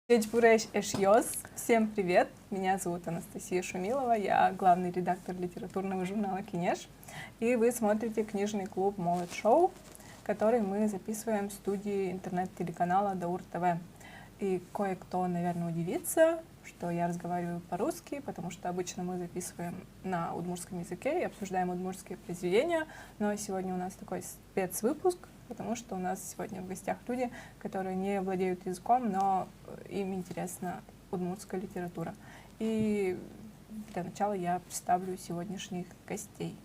Всем привет! Меня зовут Анастасия Шумилова, я главный редактор литературного журнала «Кинеш», и вы смотрите книжный клуб «Молот Шоу», который мы записываем в студии интернет-телеканала Даур ТВ. И кое-кто, наверное, удивится, что я разговариваю по-русски, потому что обычно мы записываем на удмуртском языке и обсуждаем удмуртские произведения, но сегодня у нас такой спецвыпуск, потому что у нас сегодня в гостях люди, которые не владеют языком, но им интересна удмуртская литература. И для начала я представлю сегодняшних гостей.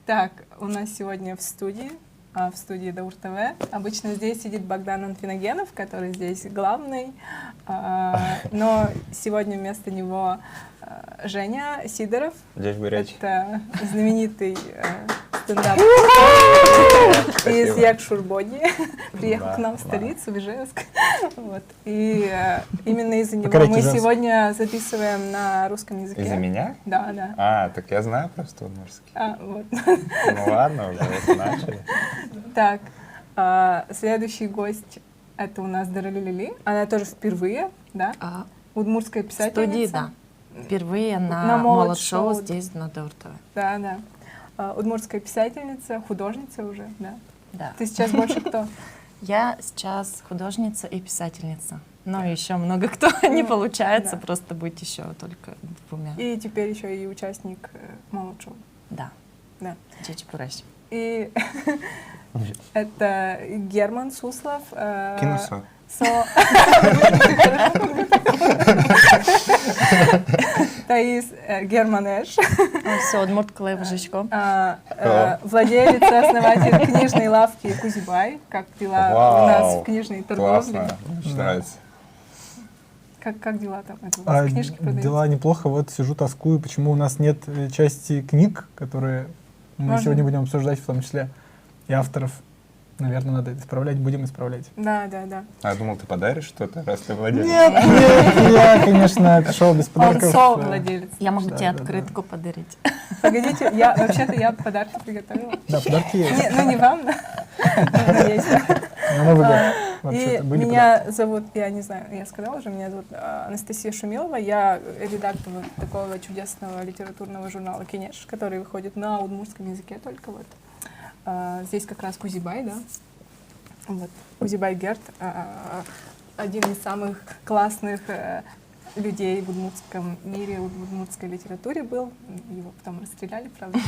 Так, у нас сегодня в студии Даур ТВ. Обычно здесь сидит Богдан Анфиногенов, который здесь главный, но сегодня вместо него Женя Сидоров. Это знаменитый стендап из Якшурбоди. Приехал к нам в столицу, в Ижевск. Вот. И именно из-за него мы сегодня записываем на русском языке. Из-за меня? Да, да. Так я знаю просто удмуртский. Вот. Ну ладно, уже вот начали. Так, следующий гость — это у нас Дарали Лили. Она тоже впервые, да? Удмуртская писательница. В студии, да. Впервые на Молот Шоу здесь, на Даур ТВ. Да, да. Удмуртская писательница, художница уже, да? Да. Ты сейчас больше кто? Я сейчас художница и писательница. Но еще много кто не получается, просто быть еще только двумя. И теперь еще и участник Молот Шоу. Да. Да. Чечепурась. И это Герман Суслов. Кинусо. Таис Германеш. Все, Удмурт Клэв Жичко. Владелец и основатель книжной лавки Кузибай. Как дела у нас в книжной торговле? Классно, очень нравится. Как дела там? У вас книжки продаются? Дела неплохо, вот сижу, тоскую, почему у нас нет части книг, которые мы сегодня будем обсуждать, в том числе и авторов. Наверное, надо это исправлять, будем исправлять. Да, да, да. Я думал, ты подаришь что-то, раз ты владелец. Нет, я, конечно, пришел без подарков. Он совладелец. Я могу тебе открытку подарить. Погодите, вообще-то подарки приготовила. Да, подарки есть. Ну, не вам, но есть. На Новый год. И меня зовут, я не знаю, я сказала уже, меня зовут Анастасия Шумилова. Я редактор такого чудесного литературного журнала «Кинеш», который выходит на удмуртском языке только вот. Здесь как раз Кузибай, да? Вот. Кузибай Герт, один из самых классных людей в удмуртском мире, в удмуртской литературе был. Его потом расстреляли, правда.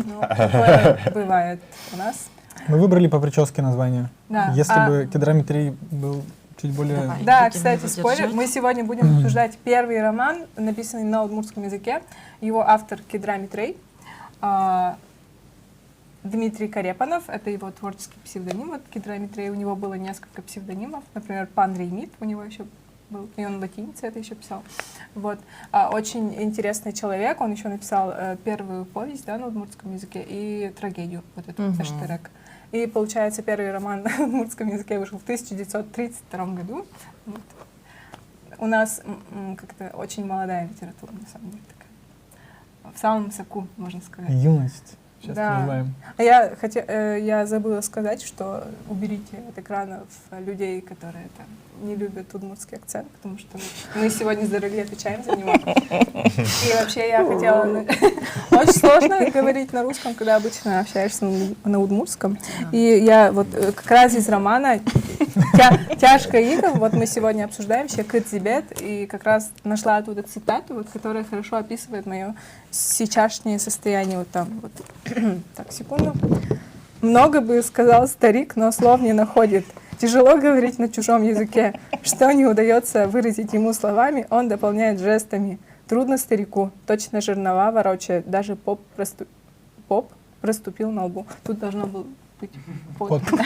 Но такое бывает у нас. Мы выбрали по прическе название. Да. Если бы Кедрамитрий был чуть более... Да, кстати, спойлер, мы сегодня будем обсуждать первый роман, написанный на удмуртском языке. Его автор Кедрамитрий. Дмитрий Карепанов, это его творческий псевдоним. Вот Кедрамитрий, у него было несколько псевдонимов. Например, Пан Реймит у него еще был, и он латиницей это еще писал. Вот. Очень интересный человек, он еще написал первую повесть, да, на удмуртском языке и трагедию, вот эту «Эштерек». И, получается, первый роман на удмуртском языке вышел в 1932 году. Вот. У нас как-то очень молодая литература, на самом деле, такая. В самом соку, можно сказать. Юность. Сейчас да. Я забыла сказать, что уберите от экранов людей, которые там не любят удмуртский акцент, потому что мы сегодня с Дарали отвечаем за него. И вообще я хотела... Очень сложно говорить на русском, когда обычно общаешься на удмуртском. И я вот как раз из романа «Тяжкая ига», вот мы сегодня обсуждаем «Щекыт-зибет», и как раз нашла оттуда цитату, вот, которая хорошо описывает мое сейчасшнее состояние. Вот там, вот. Так, секунду. «Много бы сказал старик, но слов не находит. Тяжело говорить на чужом языке. Что не удается выразить ему словами, он дополняет жестами. Трудно старику, точно жернова ворочает, даже поп проступил на лбу». Тут должно было быть пот. Это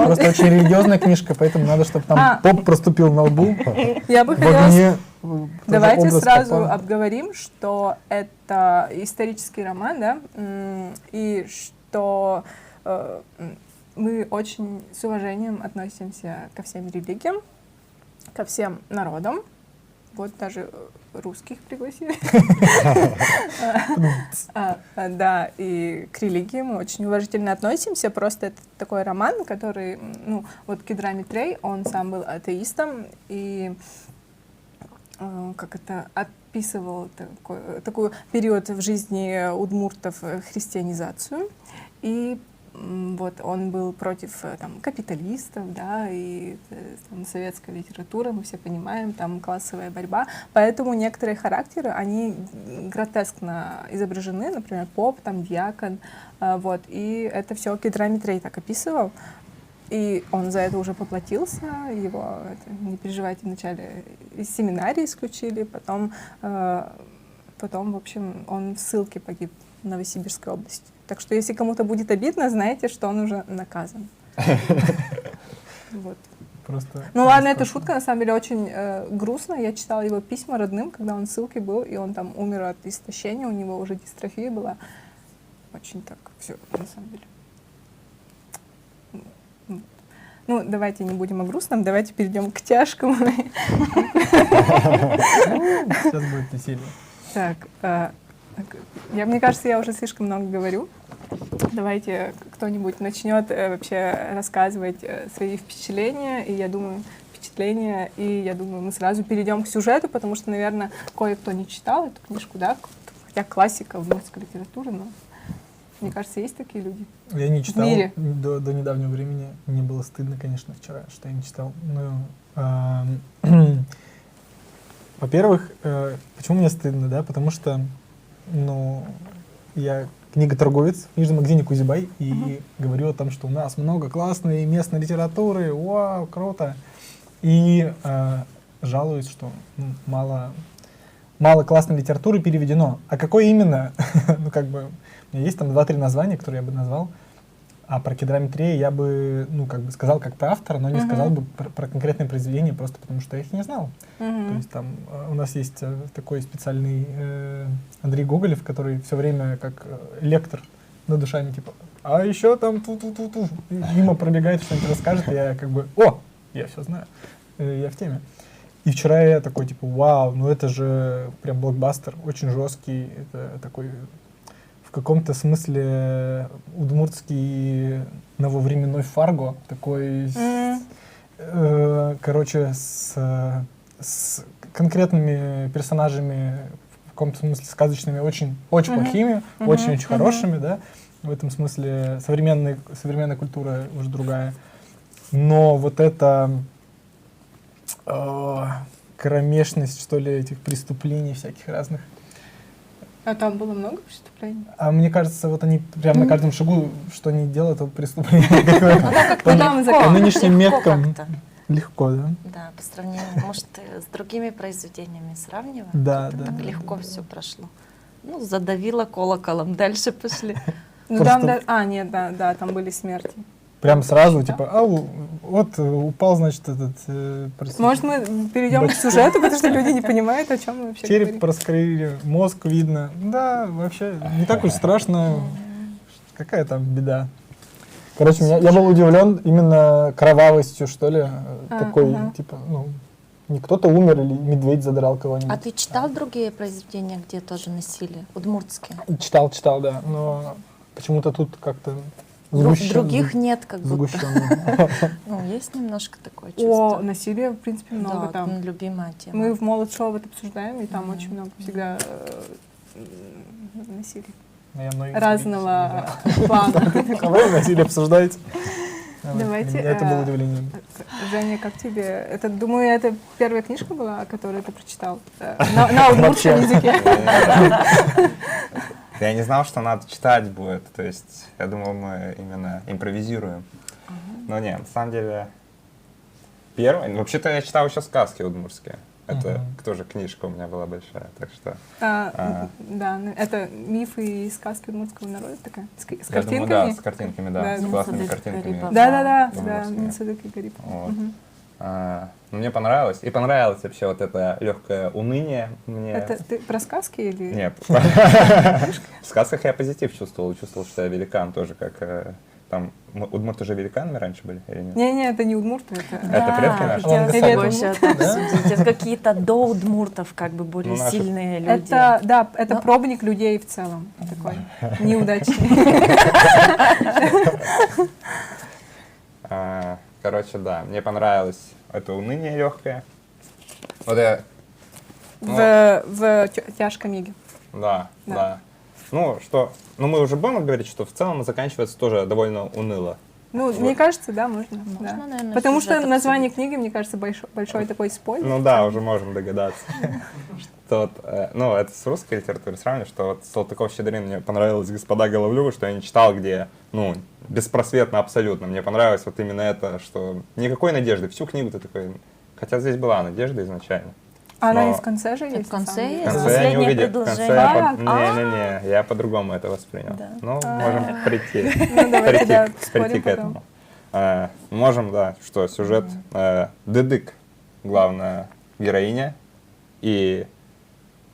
просто очень религиозная книжка, поэтому надо, чтобы там поп проступил на лбу. Я бы хотела... Давайте сразу обговорим, что это исторический роман, да, и что мы очень с уважением относимся ко всем религиям, ко всем народам. Вот даже русских пригласили. Да, и к религии мы очень уважительно относимся. Просто это такой роман, который, ну, вот Кедра Митрей, он сам был атеистом и как это описывал такой период в жизни удмуртов, христианизацию. И вот он был против там, капиталистов, да, и там, советская литература, мы все понимаем, там классовая борьба. Поэтому некоторые характеры, они гротескно изображены, например, поп, там, дьякон, вот. И это все Кедра Митрей так описывал. И он за это уже поплатился, его, не переживайте, вначале из семинарии исключили, потом, в общем, он в ссылке погиб в Новосибирской области. Так что если кому-то будет обидно, знаете, что он уже наказан. Вот. Просто Ну ладно, эта шутка на самом деле очень грустно. Я читала его письма родным, когда он в ссылке был, и он там умер от истощения, у него уже дистрофия была. Очень так все, на самом деле. Ну, давайте не будем о грустном, давайте перейдем к тяжкому. сейчас будет веселье. Так, мне кажется, я уже слишком много говорю. Давайте кто-нибудь начнет вообще рассказывать свои впечатления, и я думаю, мы сразу перейдем к сюжету, потому что, наверное, кое-кто не читал эту книжку, да, хотя классика удмуртской литературы, но мне кажется, есть такие люди. Я не читал мире. до недавнего времени. Мне было стыдно, конечно, вчера, что я не читал. Во-первых, почему мне стыдно, да? Потому что, я книготорговец в нижнем магазине Кузибай и говорю о том, что у нас много классной местной литературы, вау, круто. И жалуюсь, что мало классной литературы переведено. А какой именно? У меня есть там 2-3 названия, которые я бы назвал. А про Кедра Митрея я бы, сказал как про автора, но не сказал бы про конкретное произведение, просто потому что я их не знал. То есть там у нас есть такой специальный Андрей Гоголев, который все время как лектор над душами, типа, а еще там ту-ту-ту-ту, мимо пробегает, что-нибудь расскажет, и я я все знаю, я в теме. И вчера я такой, типа, вау, это же прям блокбастер, очень жесткий, это такой... В каком-то смысле удмуртский нововременной Фарго, такой, с конкретными персонажами, в каком-то смысле сказочными, очень плохими, очень хорошими, да, в этом смысле современная культура уже другая. Но вот эта кромешность, что ли, этих преступлений всяких разных. А там было много преступлений? А мне кажется, вот они прямо на каждом шагу, что они делают, это преступление какое-то. По нынешним меркам легко, да? Да, по сравнению, может, с другими произведениями сравнивать. Да. Так легко все прошло. Задавило колоколом, дальше пошли. Там были смерти. Прям сразу, типа, вот упал, значит, этот... Может, мы перейдем к сюжету, потому что люди не понимают, о чем мы вообще говорим. Череп раскроили, мозг видно. Да, вообще, не так уж страшно. Какая там беда. Короче, я был удивлен именно кровавостью, что ли. Такой, типа, не кто-то умер или медведь задрал кого-нибудь. А ты читал другие произведения, где тоже насилие? Удмуртские? Читал, да. Но почему-то тут как-то... Других нет, как будто. Есть немножко такое чувство. Насилия, в принципе, много там. Да, любимая тема. Мы в Молод Шоу это обсуждаем, и там очень много всегда насилия. Разного плана. Вы насилие обсуждаете? Давайте. Это было удивлением. Женя, как тебе? Думаю, это первая книжка была, которую ты прочитал на удмуртском языке. Я не знал, что надо читать будет, то есть я думал, мы именно импровизируем. Но нет, на самом деле, вообще-то я читал еще сказки удмуртские. Это тоже книжка у меня была большая, так что... Да, это мифы и сказки удмуртского народа такая, с картинками? Думаю, да, с картинками, да, с классными картинками. Да, Минсадык и Гарип. Мне понравилось. И понравилось вообще вот это легкое уныние. Это ты про сказки или... Нет. В сказках я позитив чувствовал, что я великан тоже, как там удмурты же великанами раньше были или нет? Не, это не удмурты, Это предки наши? хотела с Или тобой это еще удмурты? обсудить. Это какие-то до удмуртов, как бы более Ну, наши- сильные люди. Это, да, это Но- пробник людей в целом такой неудачный. Короче, да, мне понравилось это уныние легкое. Вот я, В тяжком миге. да. Да. Ну, мы уже будем говорить, что в целом заканчивается тоже довольно уныло. Ну, мне кажется, да, можно. Можно, да. наверное, Потому сюжет что название книги, мне кажется, большой такой спойлер. Ну да, уже можем догадаться. Что вот, ну, это с русской литературой сравниваю, что вот Салтыков-Щедрин мне понравилось «Господа Головлювы», что я не читал, где, ну, беспросветно абсолютно. Мне понравилось вот именно это, что никакой надежды. Всю книгу ты такой... Хотя здесь была надежда изначально. А она Но и в конце же есть. в конце на самом деле. В есть? конце я не Последнее увидел. В конце предложение. Не-не-не, я по-другому это воспринял. Да. Ну, можем прийти. Ну, давайте, да, прийти спорим к потом. этому. Можем, да, что сюжет. Дедык, главная героиня, и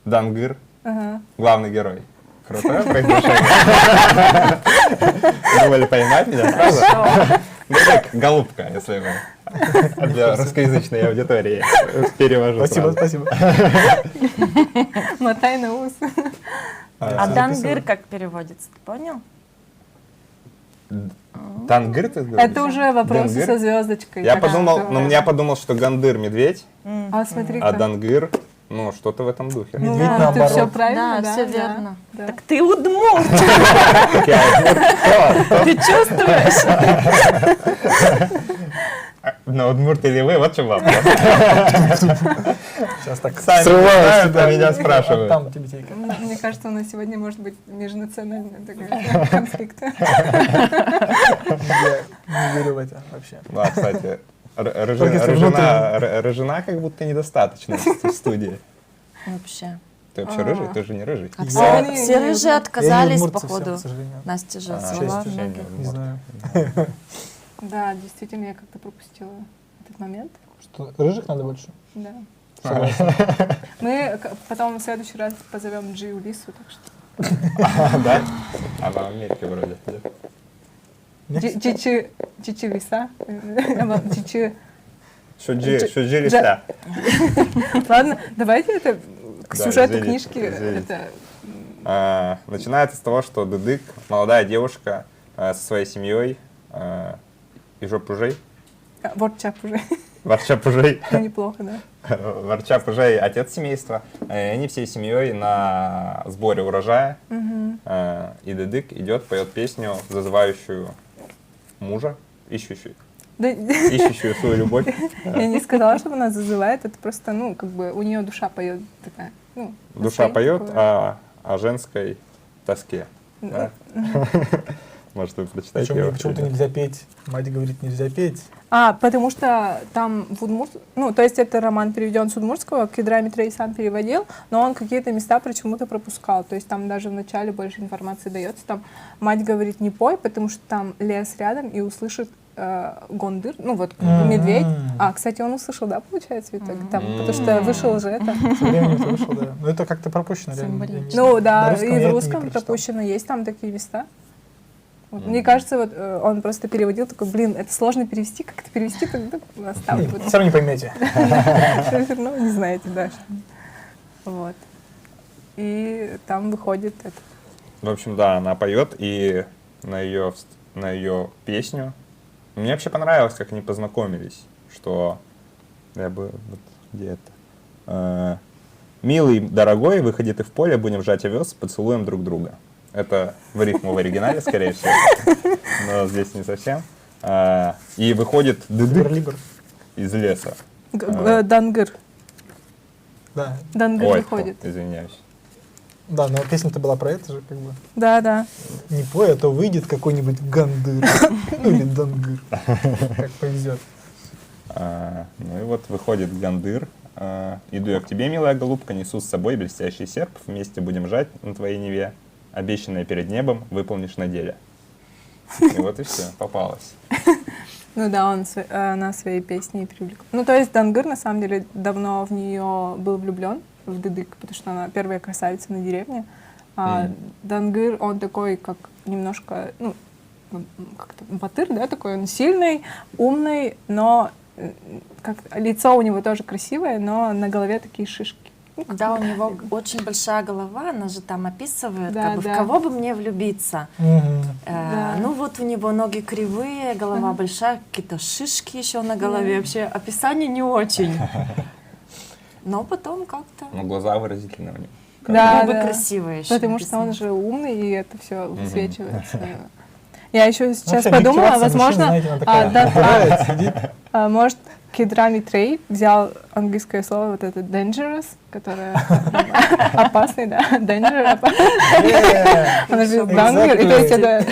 Дангыр, Ага. главный герой. Крутое произношение. Думали поймать меня сразу? Дедык, голубка, если вы для русскоязычной аудитории перевожу Спасибо, сразу. спасибо. Мотай на ус. А Дангыр как переводится, ты понял? Тангыр, ты говоришь? Это уже вопросы Дангыр? со звездочкой. Я как подумал, это ну, я подумал, что Гандыр медведь, А смотри, а Дангыр, ну, что-то в этом духе. ну, Медведь ты наоборот. все правильно, Да, все верно. да. Так ты удмурт, Так я вот, ты чувствуешь? ну, удмурт или вы, вот в чем вопрос. Сейчас так Сами срываю знают, себя. а меня Вот спрашивают. там тибетейка. Мне кажется, у нас сегодня может быть межнациональный такой конфликт. Я не верю в это вообще. Да, кстати, Только если рыжина как будто недостаточно в студии. Вообще. Ты вообще рыжий? Ты же не рыжий. А Я- все, не- все не рыжие удмурт. Я не отказались, удмурт совсем, походу. к сожалению. Настя же А, свела шесть много. ощущений. Не знаю. Да, действительно, я как-то пропустила этот момент. Что, рыжих надо больше? Да. Согласен. Мы потом в следующий раз позовем Джи Улису, так что... Да? Она в Америке вроде. да? Чичи Лиса. Чичи... Шуджи лиса. Ладно, давайте это к Да, сюжету извините, книжки. извините. Это... Начинается с того, что Дедык, молодая девушка со своей семьей, Ижопужей, Ворчап уже. Варчапужей, Ну, неплохо, да. Варчапужей, отец семейства, и они всей семьей на сборе урожая, Мгм. и Дедык идет, поет песню, зазывающую мужа, ищущую Да, свою любовь. я не сказала, что она зазывает, это просто, ну, как бы у нее душа поет такая. Ну, Душа настроение поет такое. о женской тоске. Да? Может, вы прочитаете Причем его? почему-то нельзя петь. Мать говорит, нельзя петь. Потому что там в Удмурт... Ну, то есть это роман переведен с удмуртского, Кедра Митрей сам переводил, но он какие-то места почему-то пропускал. То есть там даже в начале больше информации дается. Там мать говорит, не пой, потому что там лес рядом и услышит гондыр, ну вот медведь. Кстати, он услышал, да, получается, в итоге? Там, потому что вышел же это. Со временем это вышло, да. Но это как-то пропущено. реально. Я не- Ну да, на русском и я в это не русском прочитал. пропущено, есть там такие места. Вот. Мне кажется, вот он просто переводил, такой, блин, это сложно перевести, как это перевести, тогда оставлю. Вот. Все равно не поймете. Вы всё равно не знаете, да. Вот. И там выходит это. В общем, да, она поет, и на ее песню. Мне вообще понравилось, как они познакомились, что я бы вот где это. Милый, дорогой, выходи ты в поле, будем жать овес, поцелуем друг друга. Это в рифму в оригинале, скорее всего, но здесь не совсем. И выходит Дедык Либер. из леса. Дангыр. Да, Дангыр Ой, выходит. извиняюсь. да, но песня-то была про это же, как бы. Да, да. Не пой, а то выйдет какой-нибудь гандыр. Ну или дангыр. Как повезет. Ну и вот выходит Гандыр. Иду я к тебе, милая голубка, несу с собой блестящий серп, вместе будем жать на твоей неве. Обещанное перед небом выполнишь на деле. И вот и все, попалось. Ну да, он на своей песне привлек. Ну, то есть Дангыр, на самом деле, давно в нее был влюблен, в Дедык, потому что она первая красавица на деревне. А Дангыр, он такой, как немножко, ну, как-то батыр, да, такой, он сильный, умный, но как лицо у него тоже красивое, но на голове такие шишки. Ну, Да, у него очень большая голова, она же там описывает, Да, как бы, да. в кого бы мне влюбиться. Да. Ну вот у него ноги кривые, голова большая, какие-то шишки еще на голове. Вообще описание не очень. Но потом как-то Ну, глаза выразительные у него. Да, губы да. красивые еще. Потому что он написано. же умный, и это все высвечивается. Я еще сейчас Вообще, подумала, объективация мужчин, возможно, знаете, она такая, да, выбирает, сидит. может, Кедрами Трей взял английское слово вот это dangerous, которое опасный, да, danger, опасный. Она же дангер, и то есть это...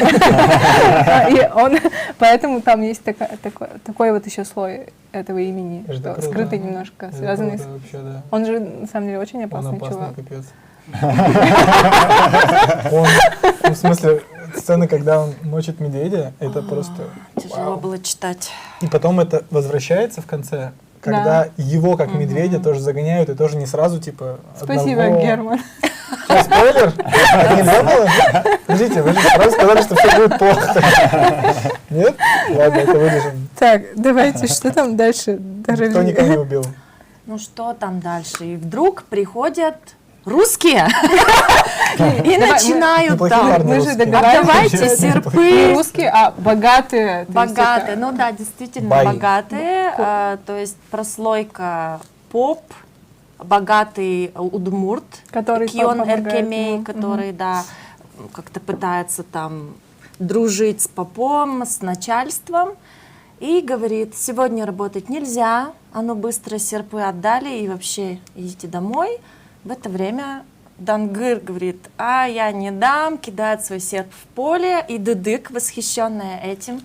И он, поэтому там есть такой вот еще слой этого имени, Это что круто. скрытый немножко, Это связанный круто с... вообще, да. Он же, на самом деле, очень Он опасный опасный, чувак. капец. Он, ну, в смысле, сцены, когда он мочит медведя, это просто... Тяжело вау. было читать. И потом это возвращается в конце, когда его, как медведя, тоже загоняют, и тоже не сразу, типа, Спасибо, одного... Герман. Что, спойлер? Это нельзя было? Подождите, вы же сразу сказали, что все будет плохо. Нет? Ладно, это вырежем. Так, давайте, что там дальше? Никто никого не убил. Ну что там дальше? И вдруг приходят русские и начинают Неплохие там. парни Мы же русские. договорились, Отдавайте что это не серпы. русские, а богатые. То есть Богатые, это- ну да, действительно Бай. богатые, то есть прослойка поп, богатый удмурт, Который Кион помогает Эркемей, ему. который, да, как-то пытается там дружить с попом, с начальством, и говорит, сегодня работать нельзя, а ну быстро серпы отдали и вообще идите домой. В это время Дангыр говорит, а я не дам, кидает свой серп в поле, и Дыдык, восхищенная этим,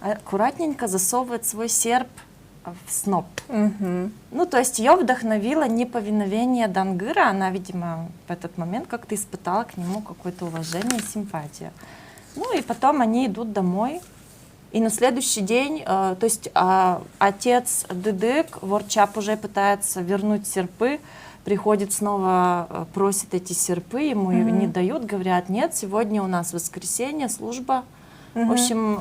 аккуратненько засовывает свой серп в сноп. Мгм. Ну, то есть ее вдохновило неповиновение Дангыра, она, видимо, в этот момент как-то испытала к нему какое-то уважение и симпатию. Ну, и потом они идут домой, и на следующий день, то есть отец Дыдык, Ворчап уже пытается вернуть серпы, приходит снова, просит эти серпы, ему не дают, говорят, нет, сегодня у нас воскресенье, служба. В общем,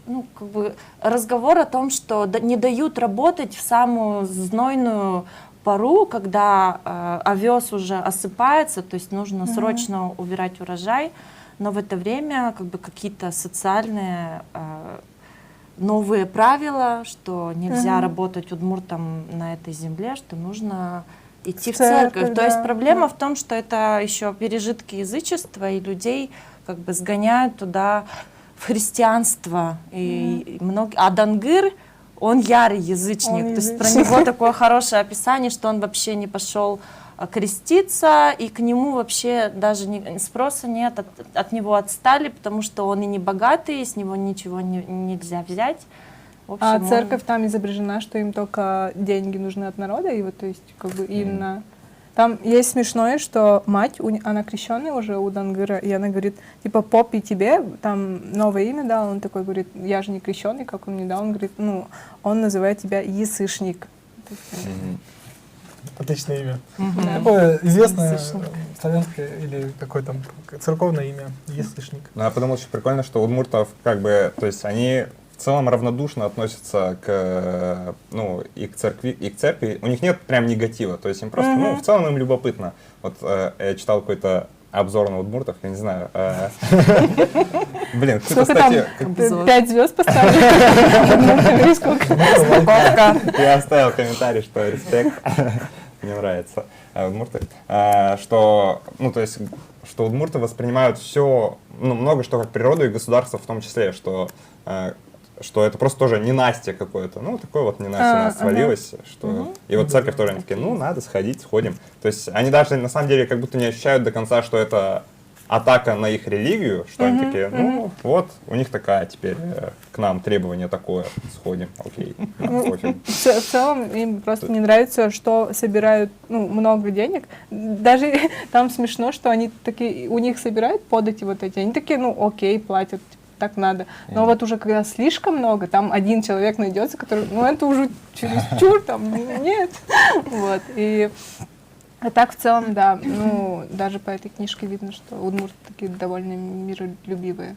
ну, как бы разговор о том, что не дают работать в самую знойную пору, когда овес уже осыпается, то есть нужно срочно убирать урожай, но в это время как бы какие-то социальные новые правила, что нельзя работать удмуртом на этой земле, что нужно идти в церковь. То есть да. проблема в том, что это еще пережитки язычества, и людей как бы сгоняют туда в христианство. И а Дангыр, он ярый язычник. Он То есть про язычник. него такое хорошее описание, что он вообще не пошел креститься, и к нему вообще даже спроса нет, от него отстали, потому что он и не богатый, с него ничего нельзя взять. В общем, А он- церковь там изображена, что им только деньги нужны от народа, и вот, то есть, как бы именно... Там есть смешное, что мать, она крещенная уже у Дангыра, и она говорит, типа, поп и тебе, там новое имя дал, он такой говорит, я же не крещенный, как он мне дал, он говорит, ну, он называет тебя Есышник. То есть, Отличное имя. Мгм. Такое известное Язычник. славянское или какое-то церковное имя. Язычник. Ну, я подумал, очень прикольно, что удмуртов, как бы, то есть они в целом равнодушно относятся к, ну, и к церкви, и к церкви. У них нет прям негатива, то есть им просто, ну, в целом им любопытно. Вот я читал какой-то обзор на удмуртов, я не знаю. Блин, какую-то Сколько там? статью. Обзор. 5 звезд поставили? Или сколько? Я оставил комментарий, что респект. Мне нравится удмурты. Что, ну, то есть, что удмурты воспринимают все, ну, много что как природу и государство в том числе, что это просто тоже ненастье какое-то. Ну, такое вот ненастье у нас свалилось. Что... И вот церковь тоже, они такие, ну, надо сходить, сходим. То есть они даже, на самом деле, как будто не ощущают до конца, что это атака на их религию, что они такие, ну, вот, у них такая теперь к нам требование такое, сходим, окей, пофиг. В целом им просто не нравится, что собирают, ну, много денег. Даже там смешно, что они такие, у них собирают подати вот эти, они такие, ну, окей, платят, так надо. Но вот уже когда слишком много, там один человек найдется, который, ну, это уже чересчур, там, нет. Вот, и... А так в целом, да, ну, даже по этой книжке видно, что удмурты такие довольно миролюбивые.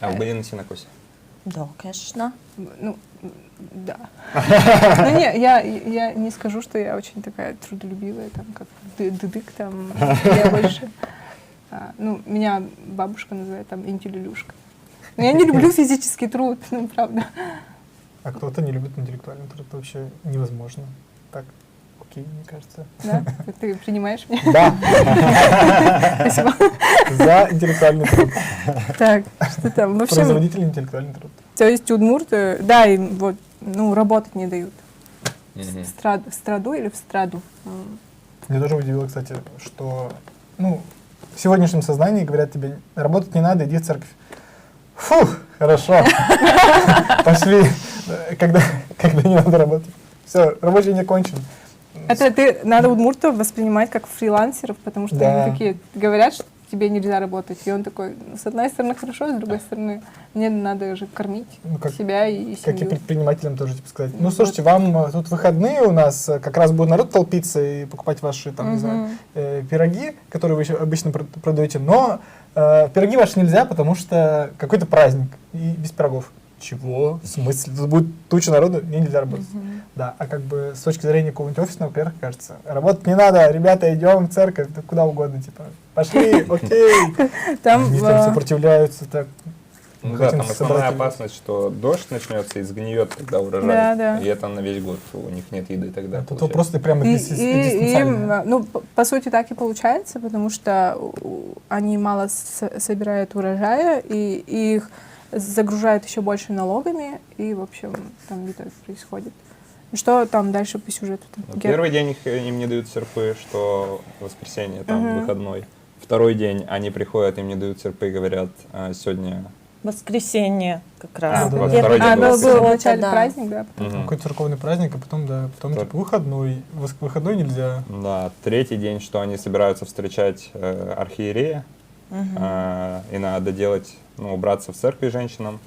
А вы были на сенокосе? Да, конечно. Ну, да. Ну, не, я не скажу, что я очень такая трудолюбивая, там, как дыдык, там, я больше... Ну, меня бабушка называет там интеллилюшка. Но я не люблю физический труд, ну, правда. А кто-то не любит интеллектуальный труд, это вообще невозможно. Так, окей, мне кажется. Да? Ты принимаешь меня? Да, Спасибо. за интеллектуальный труд. Так, что там? В общем, Производитель интеллектуальный труд. то есть удмурты, да, им вот, ну, работать не дают. Мгм. В страду или в страду? Меня тоже удивило, кстати, что, ну, в сегодняшнем сознании говорят тебе, работать не надо, иди в церковь. Фух, хорошо. Пошли, когда не надо работать. Все, рабочий день окончен. Это надо удмуртов воспринимать как фрилансеров, потому что Да. они такие говорят, что тебе нельзя работать. И он такой, ну, с одной стороны хорошо, с другой стороны мне надо же кормить Ну, как- себя и Как и семью. предпринимателям тоже типа сказать. Ну, слушайте, вам тут выходные у нас, как раз будет народ толпиться и покупать ваши, там, не знаю, пироги, которые вы еще обычно продаете, но пироги ваши нельзя, потому что какой-то праздник и без пирогов. Чего? В смысле? Тут будет туча народу, мне нельзя работать. Да, а как бы с точки зрения какого-нибудь офисного клерка, кажется, работать не надо, ребята, идем в церковь, да куда угодно, типа, пошли, окей. Там, Они там сопротивляются, так. Ну да, хотим там основная собрать опасность, что дождь начнется и сгниет, когда урожай. Да, да. И это на весь год. У них нет еды тогда. Это получается. просто прямо и экзистенциально. им, ну, по сути, так и получается, потому что они мало собирают урожая, и их загружают еще больше налогами, и, в общем, там не так происходит. Что там дальше по сюжету? Ну, первый день им не дают серпы, что воскресенье, там, выходной. Второй день они приходят, им не дают серпы и говорят, сегодня... Воскресенье как раз. А, да, Первый второй день день был был суббота, вначале да. праздник, да. Мгм. Какой-то церковный праздник, а потом, да, потом Так. типа выходной. Выходной нельзя. Да, третий день, что они собираются встречать архиерея, и надо делать, ну, убраться в церкви женщинам.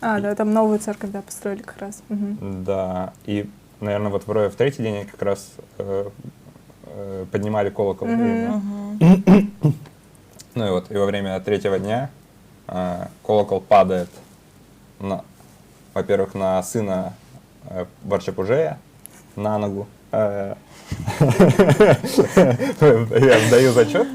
Да, там новую церковь, да, построили как раз. Мгм. Да, и, наверное, вот в третий день они как раз поднимали колокол. именно. Ну и вот, и во время третьего дня колокол падает, во-первых, на сына Варчапужея, на ногу. Я сдаю зачет.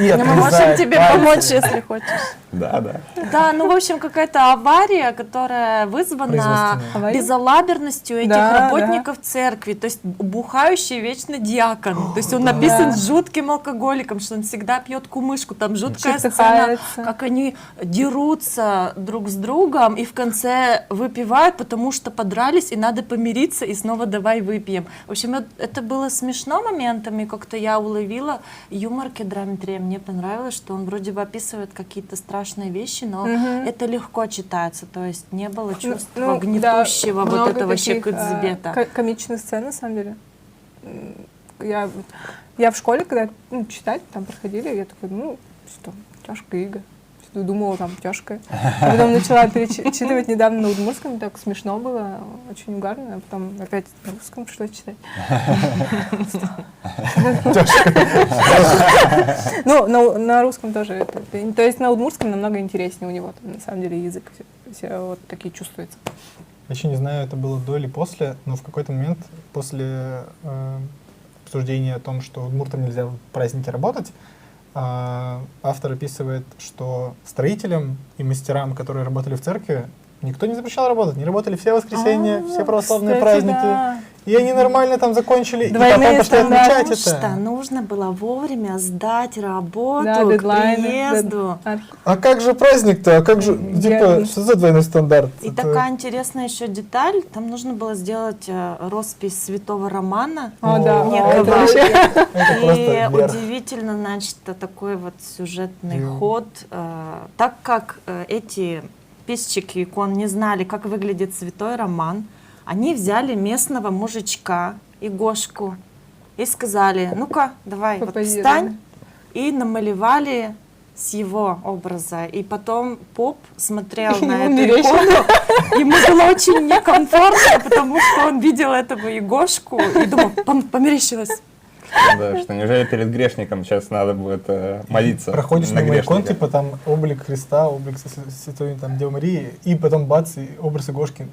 И Ну, мы можем отрезает тебе пальцы. помочь, если хочешь. Да, да. Да, ну, в общем, какая-то авария, которая вызвана Производственная. Авария? безалаберностью этих Да, работников церкви. То есть бухающий вечно диакон. То есть он написан жутким алкоголиком, что он всегда пьет кумышку. Там жуткая сцена, Чертыхается. как они дерутся друг с другом и в конце выпивают, потому что подрались и надо помириться и снова давай выпьем. В общем, это было смешно моментами, как-то я уловила юмор Кедра-Дмитрия. Мне понравилось, что он вроде бы описывает какие-то страшные вещи, но это легко читается, то есть не было чувства Ну, гнетущего да, вот много этого таких, щекотзбета. комичных сцен, на самом деле. Я в школе, когда читать, там проходили, я такой, ну, что, тяжкая ига. Думала, там, тяжкая. А потом начала перечитывать недавно на удмуртском, так смешно было, очень угарно, а потом опять на русском пришлось читать. Ну, на русском тоже. То есть на удмуртском намного интереснее у него, на самом деле, язык все вот такие чувствуется. Еще не знаю, это было до или после, но в какой-то момент после обсуждения о том, что удмуртам нельзя в праздники работать, автор описывает, что строителям и мастерам, которые работали в церкви, никто не запрещал работать. Они работали все воскресенья, все православные кстати, праздники. да. И они нормально там закончили. Двойные и потом пошли стандарты. отмечать Потому что это. нужно было вовремя сдать работу Да, к дедлайны. приезду. А как же праздник-то? А как же, типа, что за двойной стандарт? И Это- такая интересная еще деталь, там нужно было сделать роспись святого Романа. О, да. Некого. Это вообще- это И просто вверх. удивительно, значит, такой вот сюжетный Ё. ход. Так как эти писчики икон не знали, как выглядит святой Роман, они взяли местного мужичка, Игошку, и сказали, ну-ка, давай, вот Попозируй. встань, и намалевали с его образа. И потом поп смотрел на Ему эту мерещилось. икону, ему было очень некомфортно, потому что он видел этого Егошку и думал, померещилось. Да, что неужели перед грешником сейчас надо будет молиться Проходишь на мимо икон, грешника? типа там облик Христа, облик Святой там, Девы Марии, и потом бац, и образ Игошки.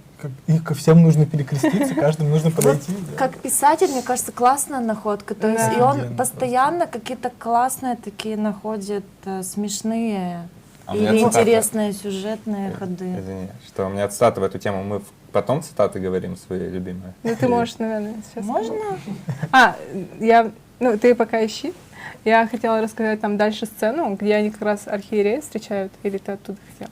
Их ко всем нужно перекреститься, каждому нужно подойти. да. Как писатель, мне кажется, классная находка. То есть, Да. и он Офигенно постоянно какие-то классные такие находит смешные А у меня или цитата. интересные сюжетные ходы. Извини, что у меня цитата в эту тему. Мы потом цитаты говорим свои любимые. Ну, ты можешь, наверное, сейчас. Можно? Ну, ты пока ищи. Я хотела рассказать там дальше сцену, где они как раз архиерея встречают, или ты оттуда хотел?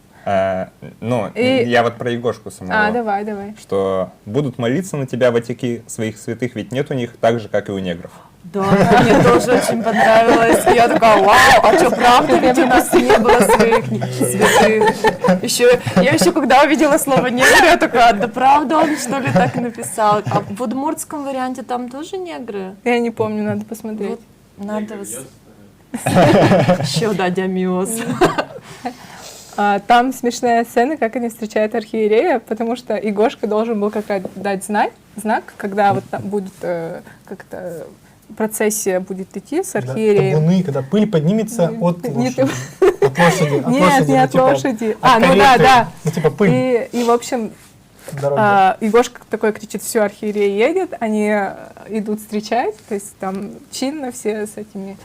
Ну, И- я вот про Егошку самого. Давай. Что будут молиться на тебя ватики своих святых, ведь нет у них так же, как и у негров. Да, мне тоже очень понравилось. Я такая, вау, а что, правда? Ведь у нас не было своих святых. Я еще когда увидела слово негр, я такая, да правда он что ли так написал? А в удмуртском варианте там тоже негры? Я не помню, надо посмотреть. Вот надо... Еще дядя Миос. Там смешная сцена, как они встречают архиерея, потому что Игошка должен был как раз дать знак, когда вот там будет как-то процессия будет идти с Да, архиереем. табуны, когда пыль поднимется от Не лошади. От лошади. От Нет, лошади, не ну, от типа, лошади. от Ну кареты. да. Ну, типа пыль И в общем, дороги. Егошка такой кричит, все, архиерей едет, они идут встречать, то есть там чинно все с этими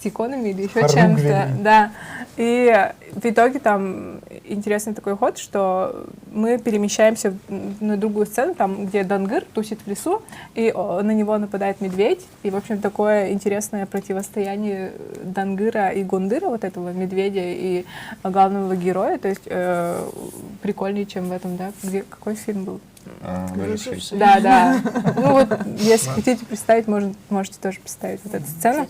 с иконами или еще чем-то. Хоругвями. Да. И в итоге там интересный такой ход, что мы перемещаемся на другую сцену, там, где Дангыр тусит в лесу, и на него нападает медведь. И, в общем, такое интересное противостояние Дангыра и Гондыра, вот этого медведя и главного героя. То есть прикольнее, чем в этом, да? Какой фильм был? Выживший. Да. Ну вот, если хотите представить, можете тоже представить вот эту сцену.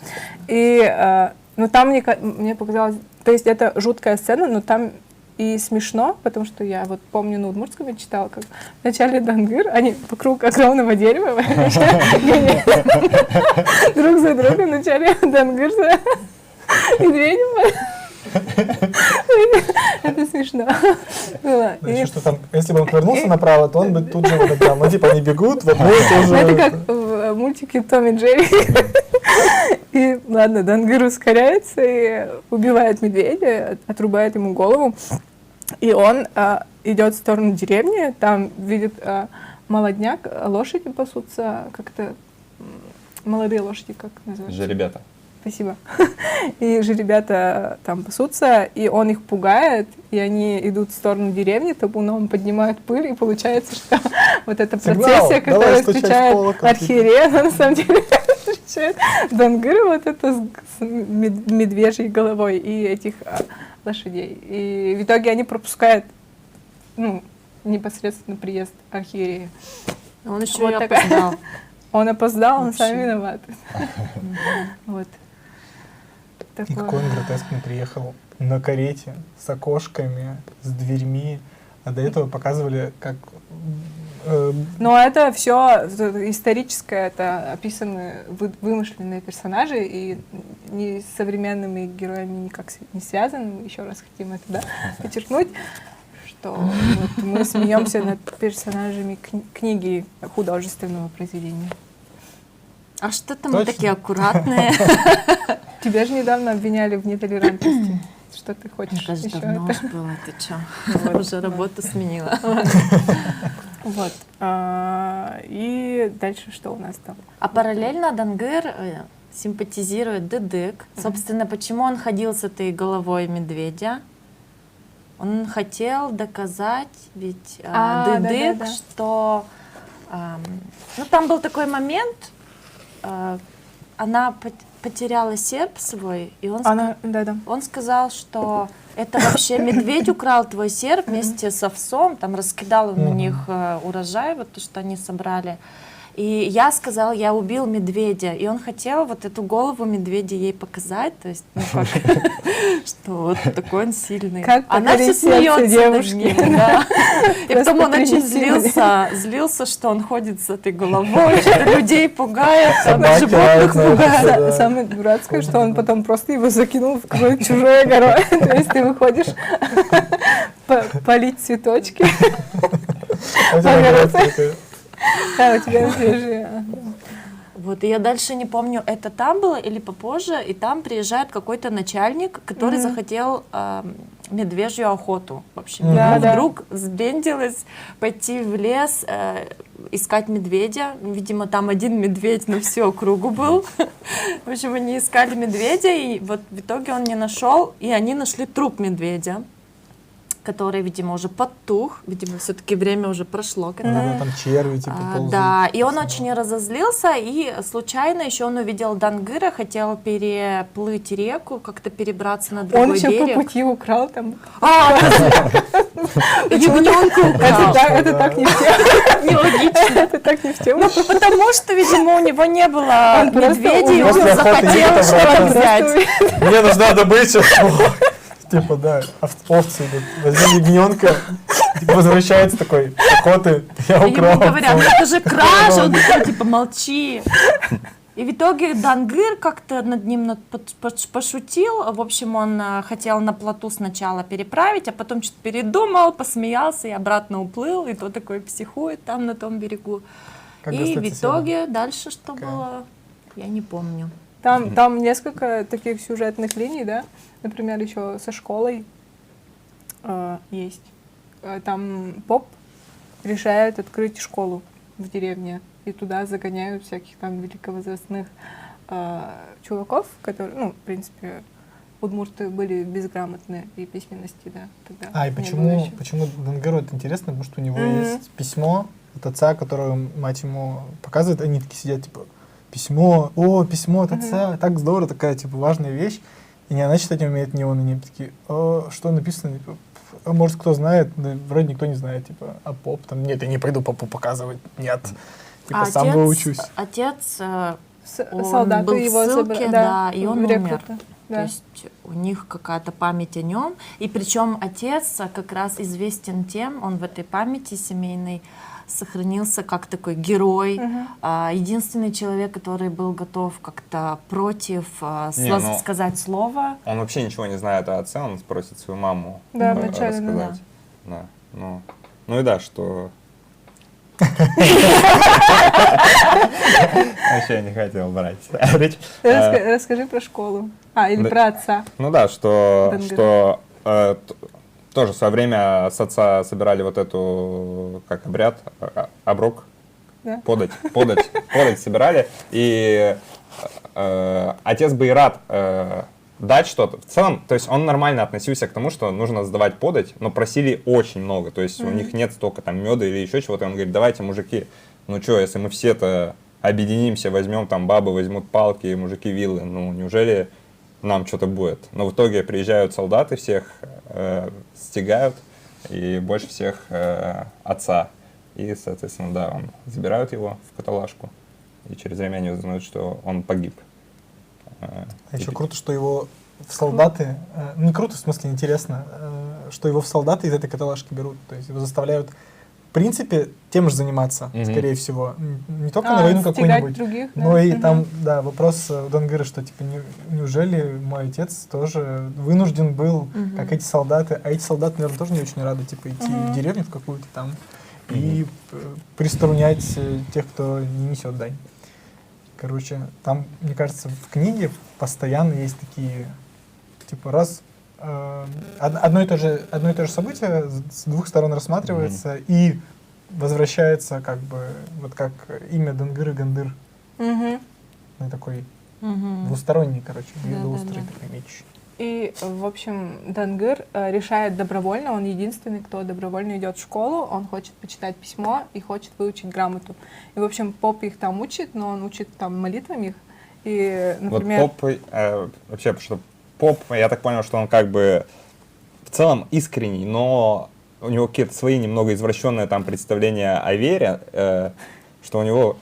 И ну там мне показалось, то есть это жуткая сцена, но там и смешно, потому что я вот помню на удмуртском я читала, как вначале Дангыр, они вокруг огромного дерева друг за другом, вначале Дангыр за медведем. Это смешно было. Ну, еще что там, если бы он повернулся направо, то он бы тут же вот прям, ну типа они бегут в одно и то же. Ну, это как в мультике Том и Джерри. И ладно, Дангыр ускоряется и убивает медведя, отрубает ему голову. И он идет в сторону деревни, там видит молодняк, лошади пасутся, как-то молодые лошади, как называется? Жеребята. Спасибо. И же ребята там пасутся, и он их пугает, и они идут в сторону деревни, табуном поднимают пыль, и получается, что вот эта Сигнал, процессия, давай которая стучать в встречает колокол. архиерея, она на самом деле встречает Дангыра вот это с медвежьей головой и этих лошадей. И в итоге они пропускают непосредственно приезд архиерея. Он еще Вот и такая. опоздал. Он опоздал, он Вообще. сам виноват. Вот. И Такое. какой он гротескный приехал на карете с окошками, с дверьми, а до этого показывали, как Но это все историческое, это описаны вымышленные персонажи, и ни с современными героями никак не связаны. Еще раз хотим это подчеркнуть, что вот мы смеемся над персонажами книги художественного произведения. А что-то мы Точно. такие аккуратные. Тебя же недавно обвиняли в нетолерантности. Что ты хочешь Мне кажется, еще давно это? уж было. Ты чё? Уже работу сменила. Вот. И дальше что у нас там? А параллельно Дангыр симпатизирует Дыдык. Собственно, почему он ходил с этой головой медведя? Он хотел доказать ведь Дыдык, да. что... Ну, там был такой момент, она потеряла серп свой, и он он сказал, что это вообще медведь украл твой серп вместе с овсом, там раскидал он у них урожай, вот то, что они собрали. И я сказал, я убил медведя, и он хотел вот эту голову медведя ей показать, то есть, ну как, что вот такой он сильный. Как Она все покорить сердце смеется над девушки. ним, да. И потом он очень примитивный. злился, что он ходит с этой головой, что людей пугает, он Собаки животных лают на пугает. улице, да. Самое дурацкое, что он потом просто его закинул в какое-то чужое огород. То есть ты выходишь полить цветочки, А у тебя Огород. нравится такое? а у тебя свежие. Вот, и я дальше не помню, это там было или попозже, и там приезжает какой-то начальник, который захотел медвежью охоту. В общем, Да, ему да. вдруг сбендилось пойти в лес, искать медведя. Видимо, там один медведь на всю округу был. В общем, они искали медведя, и вот в итоге он не нашел, и они нашли труп медведя, который, видимо, уже подтух, видимо, все-таки время уже прошло. Когда... Там черви типа ползают. Да, и он очень разозлился, и случайно еще он увидел Дангыра, хотел переплыть реку, как-то перебраться на другой Он еще берег. по пути украл там. Ягненка украл. Это так не в тему. Нелогично. Это так не в тему. Ну, потому что, видимо, у него не было Он просто медведей, и он после охоты захотел едет что-то обратно. взять. Мне нужна добыча. Типа, да, овцы идут. Возьми ягненка, типа, возвращается такой, охоты, я И ему украл. говорят, овцу. это же кража, он такой, типа, молчи. И в итоге Дангыр как-то над ним пошутил. В общем, он хотел на плоту сначала переправить, а потом что-то передумал, посмеялся и обратно уплыл. И тот такой психует там на том берегу. Как И достать в соседа? итоге дальше что Такая. было, я не помню. Там несколько таких сюжетных линий, да? Например, еще со школой есть. Там поп решает открыть школу в деревне, и туда загоняют всяких там великовозрастных чуваков, которые, ну, в принципе, удмурты были безграмотны и письменности, да, тогда. И не было почему, еще. почему Дангыру это интересно? Потому что у него Мгм. есть письмо от отца, которое мать ему показывает, они такие сидят, типа, письмо от отца, так здорово, такая, типа, важная вещь. И она читать не умеет, не он, и они такие, что написано, типа, может, кто знает, да, вроде никто не знает, типа, а поп там, нет, я не пойду попу показывать, нет, типа, сам выучусь. Отец он Солдаты был в его ссылке, забрали, да, и он в умер. рекрута, да. То есть у них какая-то память о нем. И причем отец как раз известен тем, он в этой памяти семейной сохранился как такой герой, единственный человек, который был готов как-то против сказать слово. Он вообще ничего не знает о отце, он спросит свою маму Да, вначале, да. рассказать. Да. Ну и да, что... Вообще не хотел брать речь. Расскажи про школу. Или да. про отца. Ну да, что Дангыра. тоже в свое время с отца собирали вот эту, как обряд, оброк, Да. подать собирали, и отец бы и рад дать что-то. В целом, то есть он нормально относился к тому, что нужно сдавать подать, но просили очень много, то есть у них нет столько там меда или еще чего-то, и он говорит, давайте, мужики, ну что, если мы все-то объединимся, возьмем там, бабы возьмут палки, мужики виллы, ну неужели нам что-то будет? Но в итоге приезжают солдаты, всех стягают, и больше всех отца. И, соответственно, да, он забирают его в каталажку, и через время они узнают, что он погиб. А еще круто, что его в солдаты, не круто, в смысле интересно, что его в солдаты из этой каталажки берут, то есть его заставляют, в принципе, тем же заниматься, скорее всего, не только на войну стягать какую-нибудь, других, да. но и там, да, вопрос у Дангыра, что типа неужели мой отец тоже вынужден был, как эти солдаты, а эти солдаты, наверное, тоже не очень рады, типа, идти в деревню в какую-то там и приструнять тех, кто не несет дань. Короче, там, мне кажется, в книге постоянно есть такие, типа, раз одно и то же событие с двух сторон рассматривается и возвращается, как бы, вот как имя Дангыр и Гандыр. Мгм. Ну, такой двусторонний, короче, двусторонний такой меч. И, в общем, Дангыр решает добровольно, он единственный, кто добровольно идет в школу, он хочет почитать письмо и хочет выучить грамоту. И, в общем, поп их там учит, но он учит там молитвам их. И, например... Вот поп, вообще, потому что поп, я так понял, что он как бы в целом искренний, но у него какие-то свои немного извращенные там представления о вере, что у него...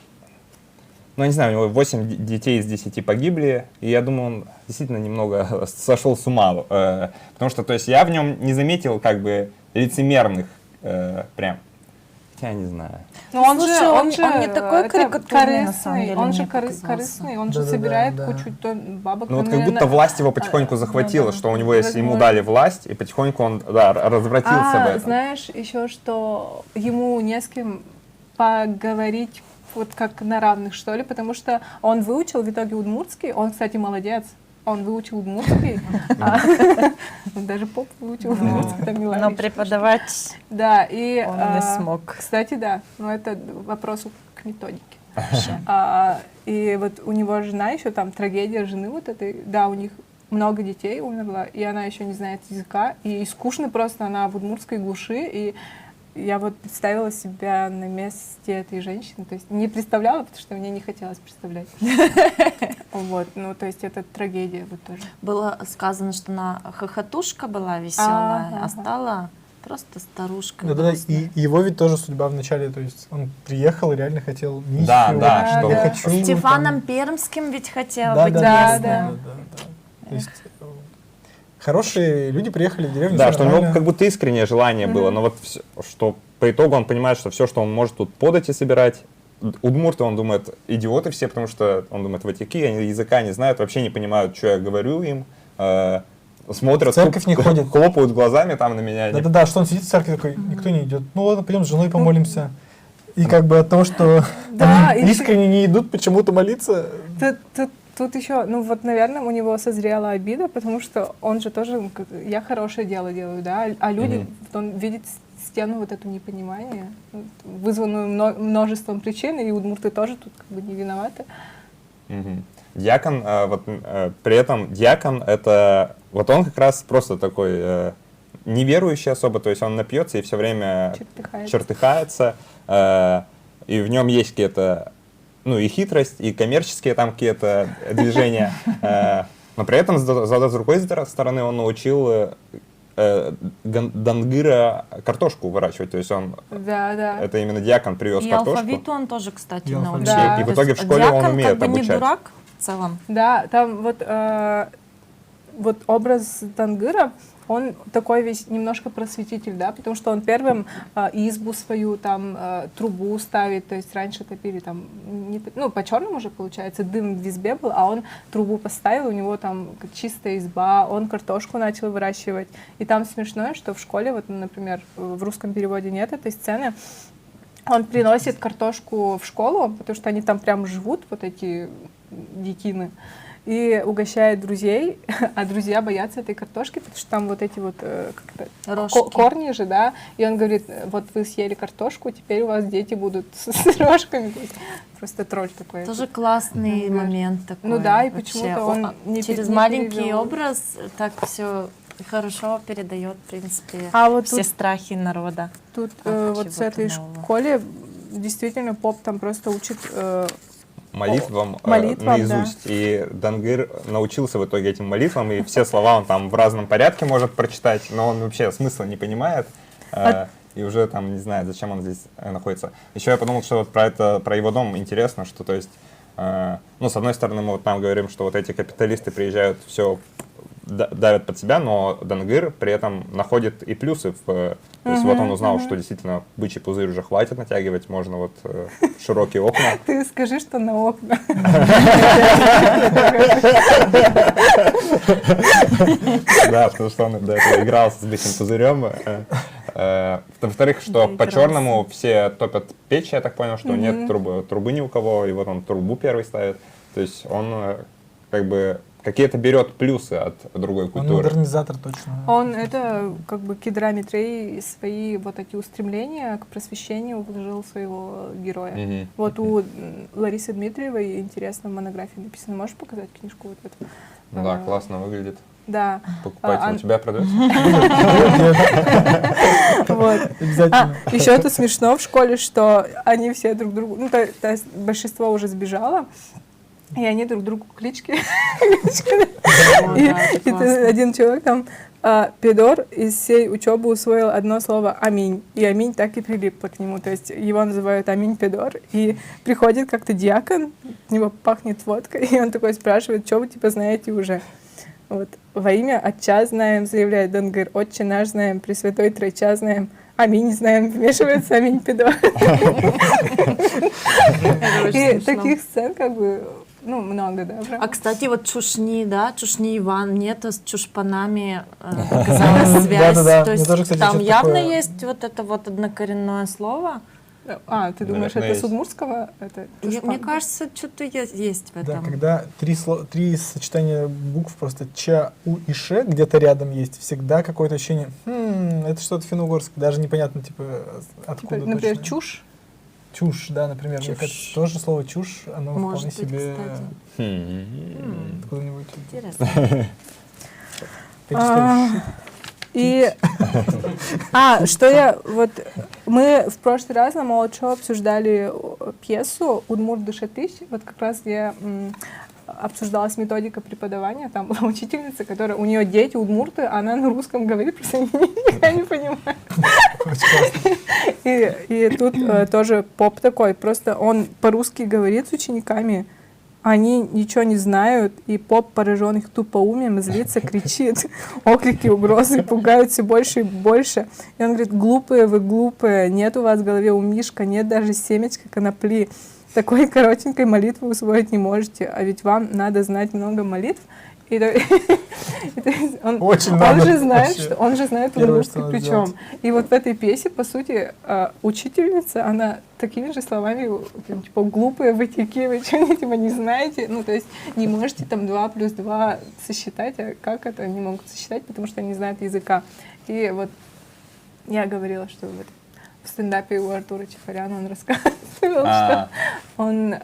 Ну, я не знаю, у него 8 детей из 10 погибли, и я думаю, он действительно немного сошел с ума. Потому что, то есть, я в нем не заметил, как бы, лицемерных прям. Хотя я не знаю. Но он Слушай, же, он не это такой карикатурный, на самом корыстный, деле, он же мне показался. корыстный, он же Да-да-да, собирает да. кучу бабок. Ну, вот как наверное, будто власть его потихоньку захватила, да. что у него, если ему Возможно. дали власть, и потихоньку он, да, развратился в этом. знаешь, еще что ему не с кем поговорить вот как на равных, что ли, потому что он выучил в итоге удмуртский, он, кстати, молодец, он выучил удмуртский, он даже поп выучил удмуртский, там Милана Но еще преподавать Да, и... он не смог. Кстати, да, но это вопрос к методике. вообще. И вот у него жена еще там, трагедия жены вот этой, да, у них много детей умерло, и она еще не знает языка, и скучно просто, она в удмуртской глуши, и я вот представила себя на месте этой женщины, то есть не представляла, потому что мне не хотелось представлять. Вот, ну то есть это трагедия вот тоже. Было сказано, что она хохотушка была веселая, Ага. а стала просто старушка. Да-да, грустная. и его ведь тоже судьба вначале, то есть он приехал и реально хотел миссию. Да, да, что- я Да. хочу. Стефаном там. Пермским ведь хотел Да, быть да, да, местным. да. да. То есть хорошие люди приехали в деревню. Да, всё что у него нормально. как будто искреннее желание было, но вот что по итогу он понимает, что все, что он может тут подать и собирать, удмурты, он думает, идиоты все, потому что он думает, ватики, они языка не знают, вообще не понимают, что я говорю им, смотрят, В церковь не ходят. хлопают глазами там на меня. не- Да-да-да, что он сидит в церкви такой, никто не идет. Ну ладно, пойдем с женой помолимся. И как бы от того, что Да, они и искренне не идут почему-то молиться. Тут еще, ну вот, наверное, у него созрела обида, потому что он же тоже, я хорошее дело делаю, да, а люди, он видит стену вот эту непонимания, вызванную множеством причин, и удмурты тоже тут как бы не виноваты. Мгм. Дьякон, при этом дьякон это, вот он как раз просто такой неверующий особо, то есть он напьется и все время чертыхается, и в нем есть какие-то, ну и хитрость, и коммерческие там какие-то движения, но при этом, с другой стороны, он научил Дангыра картошку выращивать, то есть он, Да. это именно дьякон привез И картошку. алфавиту он тоже, кстати, И алфавиту. научил. Да. И в То итоге есть в школе он дьякон умеет как бы не обучать. дурак в целом. Да, там вот образ Дангыра, он такой весь немножко просветитель, да, потому что он первым избу свою, там, трубу ставит, то есть раньше топили там, ну, по-черному уже получается, дым в избе был, а он трубу поставил, у него там чистая изба, он картошку начал выращивать. И там смешное, что в школе, вот, например, в русском переводе нет этой сцены, он приносит картошку в школу, потому что они там прям живут, вот эти дикины, и угощает друзей, а друзья боятся этой картошки, потому что там вот эти вот Рожки. корни же, да, и он говорит, вот вы съели картошку, теперь у вас дети будут с рожками. То есть просто тролль такой. Тоже классный Мгм. момент такой. Ну да, и вообще. почему-то он не через не маленький перевел. образ так все хорошо передает, в принципе, А вот все тут, страхи народа. тут как вот с чего-то этой нового. школе действительно поп там просто учит Молитвам, молитвам, наизусть. И Дангыр научился в итоге этим молитвам, и все слова он там в разном порядке может прочитать, но он вообще смысла не понимает. И уже там не знает, зачем он здесь находится. Еще я подумал, что вот про его дом интересно, что то есть, ну, с одной стороны, мы вот там говорим, что вот эти капиталисты приезжают, все давят под себя, но Дангыр при этом находит и плюсы. То есть вот он узнал, что действительно бычий пузырь уже хватит натягивать, можно вот широкие окна. Ты скажи, что на окна. Да, потому что он до этого игрался с бычьим пузырем. Во-вторых, что Да, по-черному все топят печь, я так понял, что нет трубы ни у кого, и вот он трубу первый ставит. То есть он как бы какие-то берет плюсы от другой Он культуры. модернизатор точно. Он это как бы Кидра Митрей свои вот эти устремления к просвещению вложил в своего героя. Мгм. Вот у Ларисы Дмитриевой интересно в монографии написано. Можешь показать книжку вот эту? Ну да, классно выглядит. Да. Покупайте, у тебя продается? Вот. Обязательно. Еще это смешно в школе, что они все друг другу, ну, то есть большинство уже сбежало, и они друг другу клички. О, И да, это и классно. один человек там, Педор, из всей учебы усвоил одно слово «Аминь». И «Аминь» так и прилипло к нему. То есть его называют «Аминь Педор». И приходит как-то дьякон, от него пахнет водкой, и он такой спрашивает, что вы типа знаете уже. Вот. «Во имя Отца знаем», заявляет Дангыр, «Отче наш знаем, Пресвятой Тройча знаем, Аминь знаем», вмешивается «Аминь Педор». Это очень И смешно. таких сцен как бы, ну, много, да, А, кстати, вот Чушни, да, Чушни Иван, мне-то с Чушпанами показалась связь. Да-да-да, То мне есть тоже, кстати, там что-то явно такое. есть вот это вот однокоренное слово. А, ты думаешь, Наверное, это с есть. удмуртского? Это Мне тушпан? кажется, что-то есть в Да, этом. когда три сочетания букв просто Ч, У и Ш где-то рядом есть, всегда какое-то ощущение, это что-то финно-угорское, даже непонятно, типа, Типа, откуда например, точно. чушь. Чушь, да, например. Мне Чушь. кажется, тоже слово чушь, оно Может вполне быть, себе кстати. откуда-нибудь. Интересно. Ты читаешь шут? И, вот, мы в прошлый раз на Молодшо обсуждали пьесу «Удмурт Дышатыш», вот как раз где обсуждалась методика преподавания, там была учительница, которая, у нее дети удмурты, а она на русском говорит, просто я не понимаю. Очень классно. И тут тоже поп такой, просто он по-русски говорит с учениками, они ничего не знают, и поп, поражен их тупоумием, злится, кричит, окрики, угрозы пугают все больше и больше. И он говорит, глупые вы, глупые, нет у вас в голове умишка, нет даже семечка конопли. Такой коротенькой молитвы усвоить не можете, а ведь вам надо знать много молитв. И он Очень надо же знает, вообще. что он же знает Первое, что удмуртский надо причем. сделать. И вот в этой пьесе, по сути, учительница, она такими же словами, типа, глупые вы такие, вы что, типа, не знаете? Ну, то есть не можете там 2 плюс 2 сосчитать, а как это они могут сосчитать, потому что они не знают языка. И вот я говорила, что вот в стендапе у Артура Чифаряна он рассказывал, что он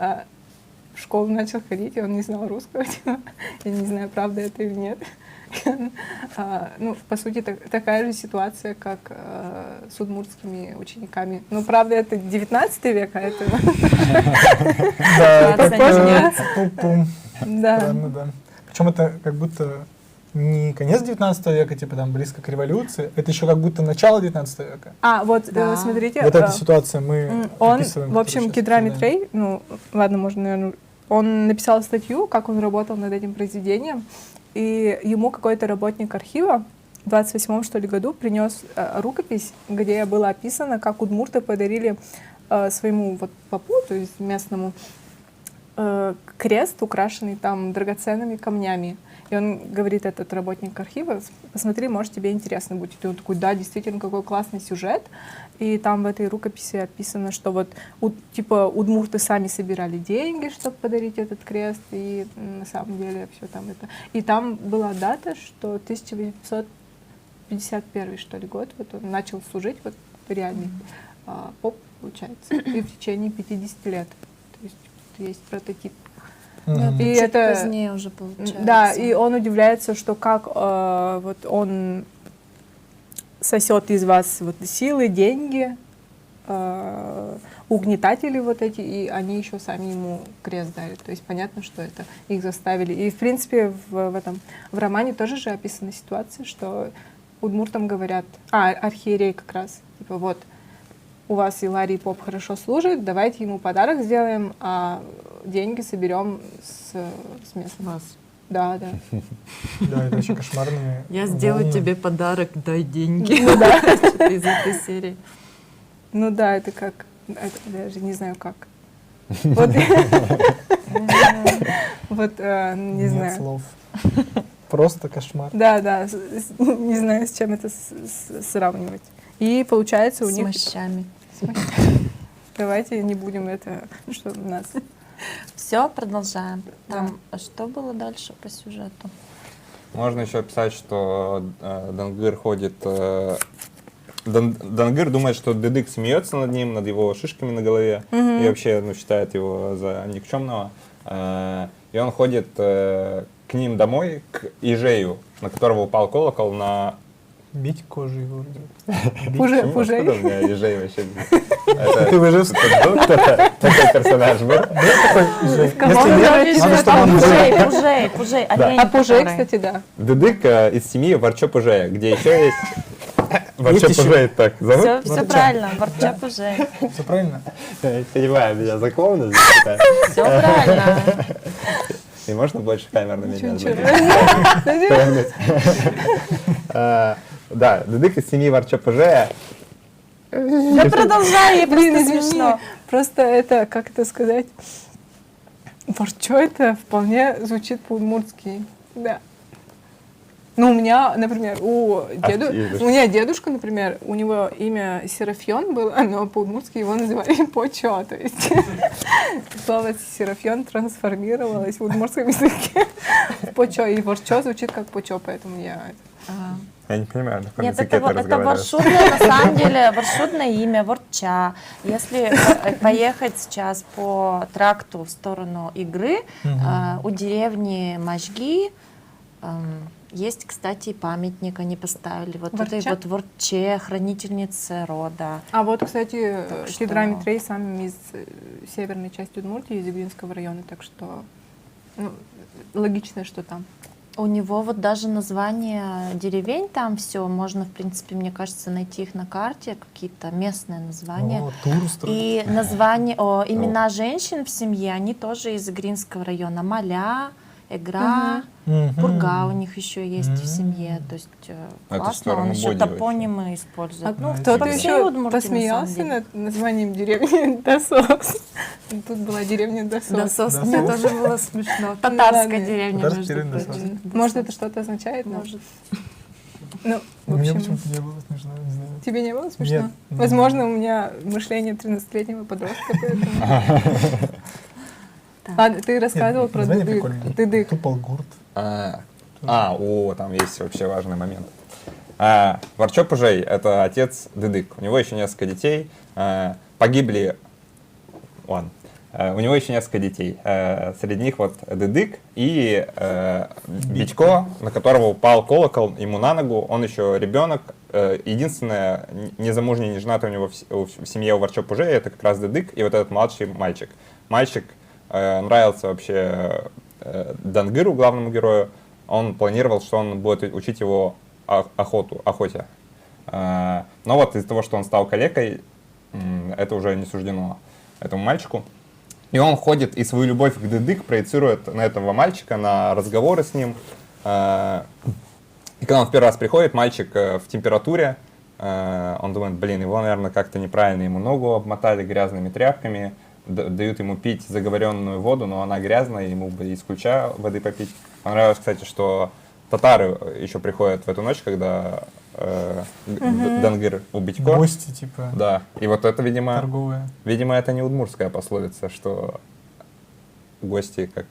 в школу начал ходить, и он не знал русского. Типа. Я не знаю, правда это или нет. Ну, по сути, такая же ситуация, как с удмуртскими учениками. Ну, правда, это 19 век, а это... Да, Ситуация как-то меняется. пум-пум. Да. Странно, да. Причем это как будто не конец 19 века, типа там близко к революции, это еще как будто начало 19 века. А, вот, Да. смотрите. Вот эта ситуация мы Он, описываем. в общем, которую сейчас Кедра вспоминаем. Митрей, ну, ладно, можно, наверное, он написал статью, как он работал над этим произведением, и ему какой-то работник архива в 28-м, что ли, году принес рукопись, где было описано, как удмурты подарили своему вот попу, то есть местному, крест, украшенный там драгоценными камнями. И он говорит, этот работник архива, посмотри, может, тебе интересно будет. И он такой, да, действительно, какой классный сюжет. И там в этой рукописи описано, что вот типа удмурты сами собирали деньги, чтобы подарить этот крест, и на самом деле все там это. И там была дата, что 1951, что ли, год, вот он начал служить, вот реальный поп, получается, и в течение 50 лет. То есть есть прототип. Мгм. И Чуть это позднее уже получается. да, и он удивляется, что как вот он сосет из вас вот силы, деньги, угнетатели вот эти, и они еще сами ему крест дарят. То есть понятно, что это их заставили. И в принципе в романе тоже же описана ситуация, что удмуртам говорят, архиерей как раз, типа вот у вас Иларий поп хорошо служит, давайте ему подарок сделаем, а деньги соберем с местных. Вас. Да. Да, это очень кошмарные. Я сделаю волны. тебе подарок, дай деньги. Ну да. Что-то из этой серии. Ну да, это как, это даже не знаю как. Вот, вот, не Нет знаю. слов. Просто кошмар. Да, не знаю, с чем это сравнивать. И получается у С них... мощами. Давайте не будем это, что у нас... Все, продолжаем. Там, а что было дальше по сюжету? Можно еще описать, что Дангыр ходит... Дангыр думает, что Дедык смеется над ним, над его шишками на голове, и вообще считает его за никчемного. И он ходит к ним домой, к Ижею, на которого упал колокол на... Бить кожей вроде. Пужей. Откуда у меня Ижей вообще? Ты в Ижевске? Был кто-то? Такой персонаж был? Был такой Ижей? кого Если он нет, записывает? надо, чтобы он был. Пужей, олень. А Пужей, который. кстати, да. Дедык из семьи Варчо Пужея, где еще есть... Варчо еще. Пужей так зовут? Все Ворча. правильно, ворча Пужей. Все правильно? Я понимаю, меня за клоуна здесь считают. Все правильно. И можно больше камер на меня Ничего. повернуть? Да, Дедык из семьи Варчо Пужея. Да продолжай, Блин, просто извини, смешно. просто это, как это сказать? Ворчо это вполне звучит по-удмуртски. Да. Ну, у меня, например, у Дедушка. меня дедушка, например, у него имя Серафьон было, но по-удмуртски его называли Почо, то есть слово Серафьон трансформировалось в удмуртском языке в Почо, и Ворчо звучит как Почо, поэтому я... Я не понимаю, на каком Нет, языке это, ты это разговариваешь. воршудное, на самом деле, воршудное имя, Ворча. Если поехать сейчас по тракту в сторону Игры, у деревни Можги есть, кстати, памятник, они поставили вот этой Ворча? вот Ворче, хранительнице рода. А вот, кстати, что- Кедра Митрей сам из северной части Удмуртии, из Игринского района, так что ну, логично, что там. У него вот даже название деревень там все, можно, в принципе, мне кажется, найти их на карте, какие-то местные названия. О, тур строить. И имена женщин в семье, они тоже из Игринского района. Маля, Эгра, Мгм. Пурга у них еще есть в семье. То есть Это в классно, сторону он еще Боди топонимы использует. Ну, это кто-то интересно. еще Удмуртии, на самом посмеялся деле. над названием деревни Досос. Тут была деревня Досос. Досос, Досос. мне тоже было смешно. Ну Татарская ладно. деревня, Татарская между деревня прочим. Может, это что-то означает? но- Может. Ну, в Мне общем, почему-то не было смешно, не знаю. тебе не было смешно? Нет. Возможно, у меня мышление 13-летнего подростка, поэтому... Ладно, ты рассказывал Нет, про название дыдык. прикольное. Дыдык. Тупалгурт. Там есть вообще важный момент. Ворчо Пужей — это отец Дыдык. У него еще несколько детей. Погибли... Ладно. У него еще несколько детей. Среди них вот Дыдык и Бичко, на которого упал колокол ему на ногу. Он еще ребенок. Единственная незамужняя, неженатая у него в семье у Ворчо Пужей — это как раз Дыдык и вот этот младший мальчик. Мальчик нравился вообще Дангыру, главному герою. Он планировал, что он будет учить его охоте. Но вот из-за того, что он стал калекой, это уже не суждено этому мальчику. И он ходит и свою любовь к Дыдык проецирует на этого мальчика, на разговоры с ним. И когда он в первый раз приходит, мальчик в температуре, он думает, блин, его, наверное, как-то неправильно, ему ногу обмотали грязными тряпками, дают ему пить заговоренную воду, но она грязная, ему бы из ключа воды попить. Понравилось, кстати, что татары еще приходят в эту ночь, когда Дангыр у Бичко. Гости, типа, Да, и вот это, торговые. видимо, это не удмуртская пословица, что гости как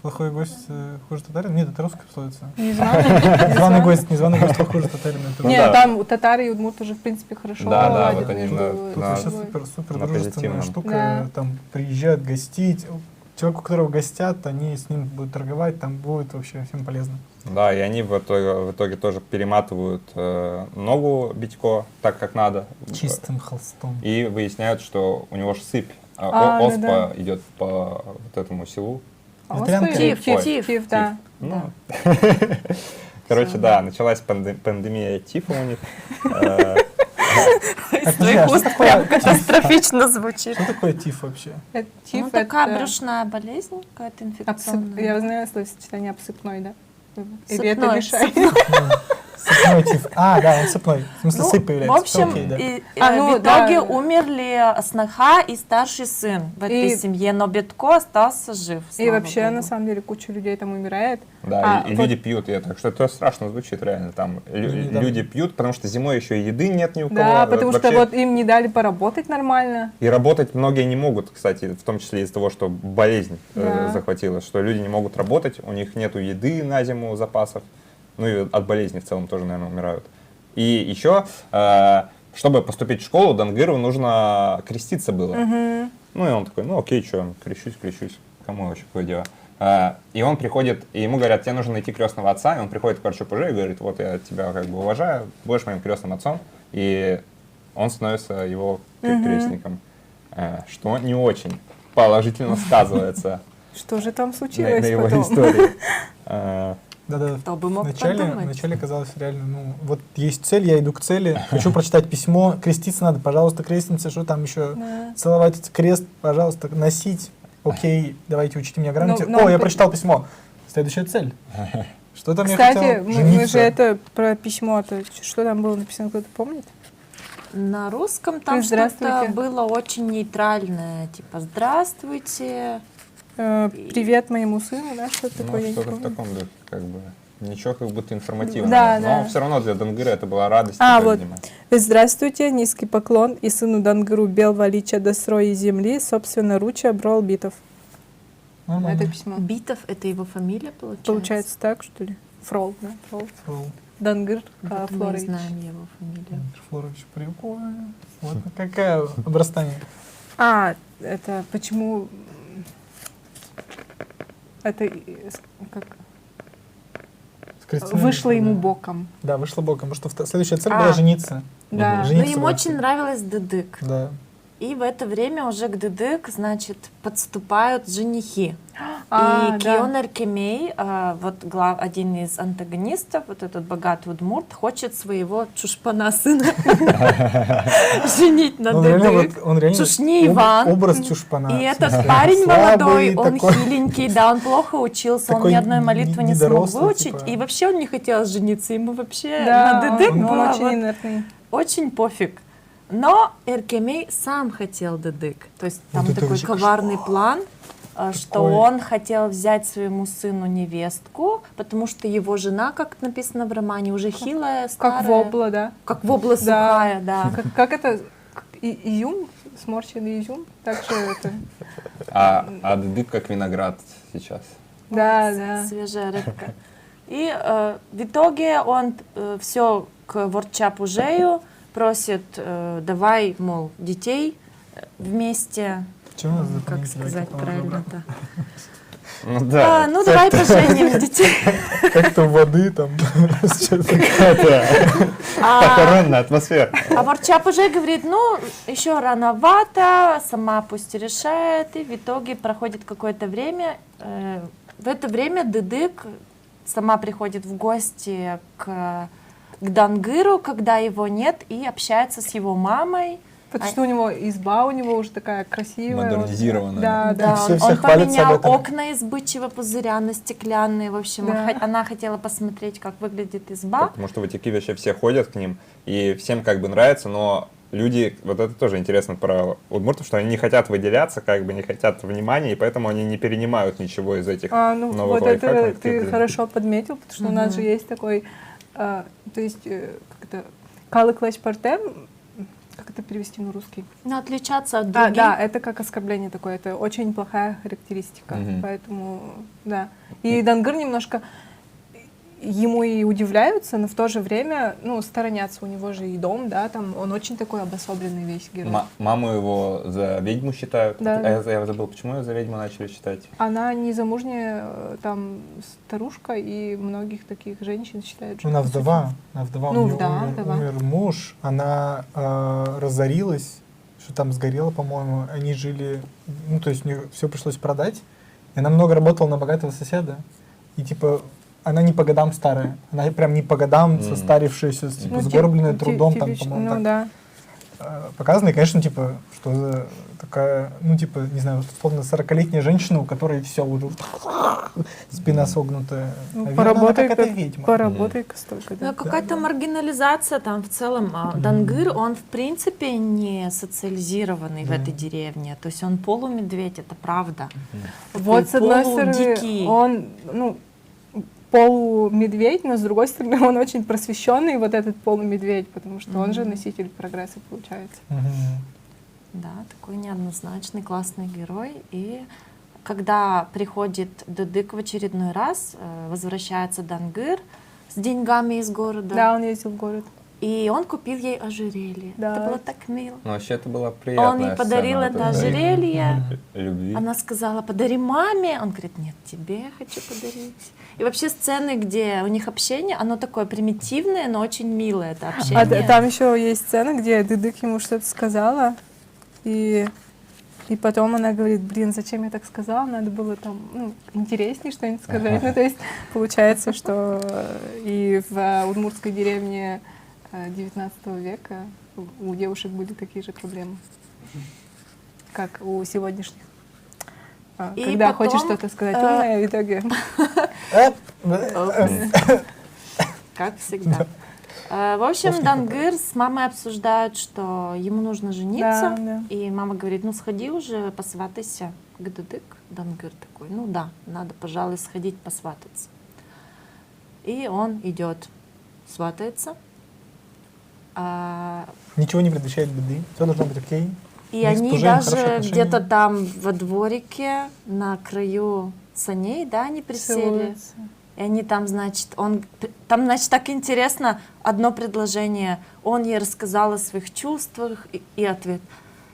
Плохой гость хуже татарин? Нет, это русская пословица. Незваный Незваный гость хуже татарина. Это Нет, да. там у татары и удмурт уже, в принципе, хорошо Да, ладят вот они между на- вообще собой. супер на дружественная позитивном. штука. Да. Там приезжают гостить. Человеку, которого гостят, они с ним будут торговать, там будет вообще всем полезно. Да, и они в итоге тоже перематывают ногу Битько так, как надо. Чистым холстом. И выясняют, что у него же сыпь. А, Оспа да. идет по вот этому селу. А Ветрянка. Господи, Тиф. Тиф, да. Ну, короче, да, началась пандемия тифа у них. Из твоих уст прям катастрофично звучит. Что такое тиф вообще? Тиф Ну, такая это брюшная болезнь, какая-то инфекционная. Я знаю словосочетание обсыпной, да? Или это Сыпной, мешает? Сыпной тиф. Да, он сыпной. В смысле, Ну, сыпь в появляется. общем, Окей, да. Ну, в итоге да. умерли сноха и старший сын в этой И- семье, но Бетко остался жив. И слава вообще, богу. на самом деле, куча людей там умирает. Да, и вот- люди пьют, так что это страшно звучит реально. Там Да. люди пьют, потому что зимой еще и еды нет ни у кого. Да, потому что Вообще, вот им не дали поработать нормально. и работать многие не могут, кстати, в том числе из-за того, что болезнь Да. захватила, что люди не могут работать, у них нету еды на зиму, запасов, ну и от болезни в целом тоже, наверное, умирают. И еще, чтобы поступить в школу, Дангыру нужно креститься было. Мгм. Ну и он такой, ну окей, что, крещусь, кому вообще какое дело. И он приходит, и ему говорят, тебе нужно найти крестного отца, и он приходит к Ворчо Пужей и говорит, вот я тебя как бы уважаю, будешь моим крестным отцом, и он становится его крестником, что не очень положительно сказывается Что же там на случилось его потом? истории. Да-да. Кто бы мог Вначале подумать. казалось реально, ну, вот есть цель, я иду к цели, хочу прочитать письмо, креститься надо, пожалуйста, крестимся, что там еще, Да. целовать крест, пожалуйста, носить, окей, давайте учите меня грамоте. Но- но Я он- прочитал письмо. Следующая цель. Что там я Кстати, хотел? мы Жениться. же это про письмо-то, что там было написано, кто-то помнит? На русском там Здравствуйте. что-то было очень нейтральное, типа «Здравствуйте». Привет моему сыну, да, что-то Ну, такое, я не что-то в помню. таком духе, как бы. Ничего как будто информативного. Да, Но да. все равно для Дангыра это была радость. А, такая, вот. видимо. Здравствуйте, низкий поклон и сыну Дангыру Белвалича до срои земли, собственно, Руча Брол Битов. Нормально. Это письмо. Битов — это его фамилия, получается? Получается так, что ли? Фрол, да? Фрол. Фрол. Дангыр Вот мы Флорович. знаем его фамилию. Флорович, прикольно. Вот какая обрастание. А, это почему... Это как... С Кристиной Вышло ему да. боком. Да, вышло боком, потому что следующая цель А. была жениться. Да. Но Жениться ему было. очень нравилась Дыдык. Да. И в это время уже к Дыдык, значит, подступают женихи. А, И да. Кион Эркемей, вот один из антагонистов, вот этот богатый удмурт, хочет своего чушпана сына женить на Он реально, Дыдык. вот, он реально Чушни Иван. образ чушпана. И в этот смысле, парень молодой, слабый он такой. хиленький, да, он плохо учился, он Такой ни одной молитвы не смог недорослый, выучить, типа. и вообще он не хотел жениться, ему вообще Да, на Дыдык он было очень вот инертный. очень пофиг. Но Эркемей сам хотел Дыдык. То есть там Вот это такой вообще коварный план, что Такой. он хотел взять своему сыну невестку, потому что его жена, как написано в романе, уже хилая, старая. Как вобла, да. Как вобла Да. сухая, да. Как это? Изюм? Сморщенный изюм? Так же это... А Дыдык как виноград сейчас. Да, да. Свежая рыбка. И в итоге он все к Ворчапу Жею просит, давай, мол, детей вместе, Чего у нас за как книга, сказать давайте правильно-то? Ну да. Ну, давай поженим детей. Как-то воды там. Похоронная атмосфера. А Ворчап уже говорит, ну, еще рановато, сама пусть решает. И в итоге проходит какое-то время. В это время Дыдык сама приходит в гости к Дангыру, когда его нет, и общается с его мамой. Потому что у него изба у него уже такая красивая. Модернизированная. Да, Да, да. все он хвалятся об поменял этом. окна из бычьего пузыря на стеклянные. В общем, Да. она хотела посмотреть, как выглядит изба. Потому что в Ватики вообще все ходят к ним, и всем как бы нравится, но люди, вот это тоже интересно про удмуртов, что они не хотят выделяться, как бы не хотят внимания, и поэтому они не перенимают ничего из этих Ну, новых вот это лайфхаков. ты хорошо подметил, потому что у нас же есть такой, то есть, как это, калыклэч партем, как это перевести на русский? Но отличаться от других. Да, это как оскорбление такое, это очень плохая характеристика, Мгм. поэтому, да. И Дангыр немножко, ему и удивляются, но в то же время, ну, сторонятся, у него же и дом, да, там, он очень такой обособленный весь герой. Маму его за ведьму считают. Да, Я забыл, почему ее за ведьму начали считать. Она незамужняя, там, старушка, и многих таких женщин считают, что... Она вдова. Ну, у неё да, вдова. умер муж, она разорилась, что там сгорела, по-моему. Они жили, ну, то есть у них все пришлось продать. И она много работала на богатого соседа. И типа она не по годам старая, она прям не по годам состарившаяся, типа, сгорбленная трудом, там, по-моему, ну, так да. показано. И, конечно, типа, что за такая, ну, типа, не знаю, условно, 40-летняя женщина, у которой все уже спина согнутая. Ну, Наверное, она поработай-ка, какая-то ведьма. поработай-ка столько, Ну, да. какая-то маргинализация там в целом. Дангыр, он в принципе не социализированный в этой деревне. То есть он полумедведь, это правда. Вот, с одной полудикий. стороны, он, ну, полумедведь, но с другой стороны, он очень просвещенный, вот этот полумедведь, потому что он же носитель прогресса, получается. Мгм. Да, такой неоднозначный, классный герой. И когда приходит Дыдык в очередной раз, возвращается Дангыр с деньгами из города, Да, он ездил в город. и он купил ей ожерелье. Да. Это было так мило. Ну, вообще это была приятная Он ей подарил сцена, это вот этой ожерелье. любви. Она сказала, подари маме. Он говорит, нет, тебе я хочу подарить. И вообще сцены, где у них общение, оно такое примитивное, но очень милое, это общение. Там еще есть сцена, где Дыдык ему что-то сказала, и потом она говорит, блин, зачем я так сказала, надо было там, ну, интереснее что-нибудь сказать. Ну, то есть получается, что и в удмуртской деревне 19 века у девушек были такие же проблемы, как у сегодняшних. И Когда потом, хочешь что-то сказать умное, в итоге... Как всегда. В общем, Дангыр с мамой обсуждают, что ему нужно жениться. Да, да. И мама говорит, ну сходи уже, посватайся к Дыдык. Дангыр такой, ну да, надо, пожалуй, сходить посвататься. И он идет, сватается. А, Ничего не предвещает беды. Все должно быть окей. И Есть они уже хорошие даже отношения. где-то там во дворике на краю саней, да, они присели. Целуются. И они там, значит, там, значит, так интересно, одно предложение. Он ей рассказал о своих чувствах, и ответ: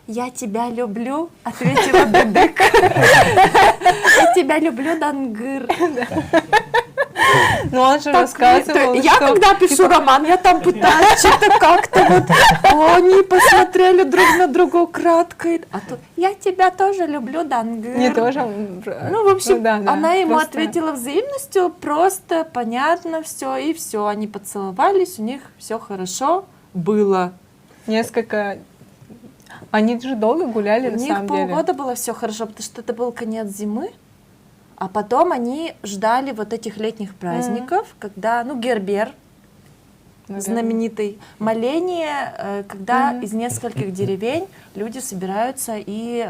«Я тебя люблю», ответила Бедек. «Я тебя люблю, Дангыр». Но он же Так, рассказывал, я что, когда пишу типа, роман, я там пытаюсь что-то как-то вот, они посмотрели друг на друга украдкой, а тут «Я тебя тоже люблю, Дангыр». не тоже. Ну, в общем, да, да, она ему просто- ответила взаимностью, просто, понятно, все, и все. Они поцеловались, у них все хорошо было. Несколько. Они же долго гуляли, У на них самом деле. полгода было все хорошо, потому что это был конец зимы, а потом они ждали вот этих летних праздников, когда, ну, Гербер, Наверное. знаменитый, моление, когда Мгм. из нескольких деревень люди собираются и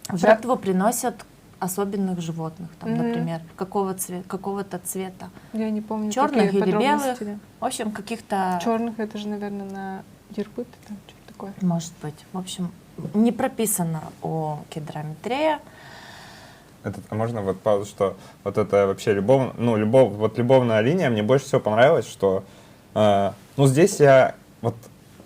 в жертву приносят особенных животных, там, Мгм. например, какого-то цвета. Я не помню. Черных какие или подробности, белых. В общем, каких-то... Черных это же, наверное, на Дирбыт, там что-то такое. Может быть. В общем, не прописано о кедрометрее. А можно вот паузу, что вот это вообще любовная линия мне больше всего понравилось, что ну здесь я вот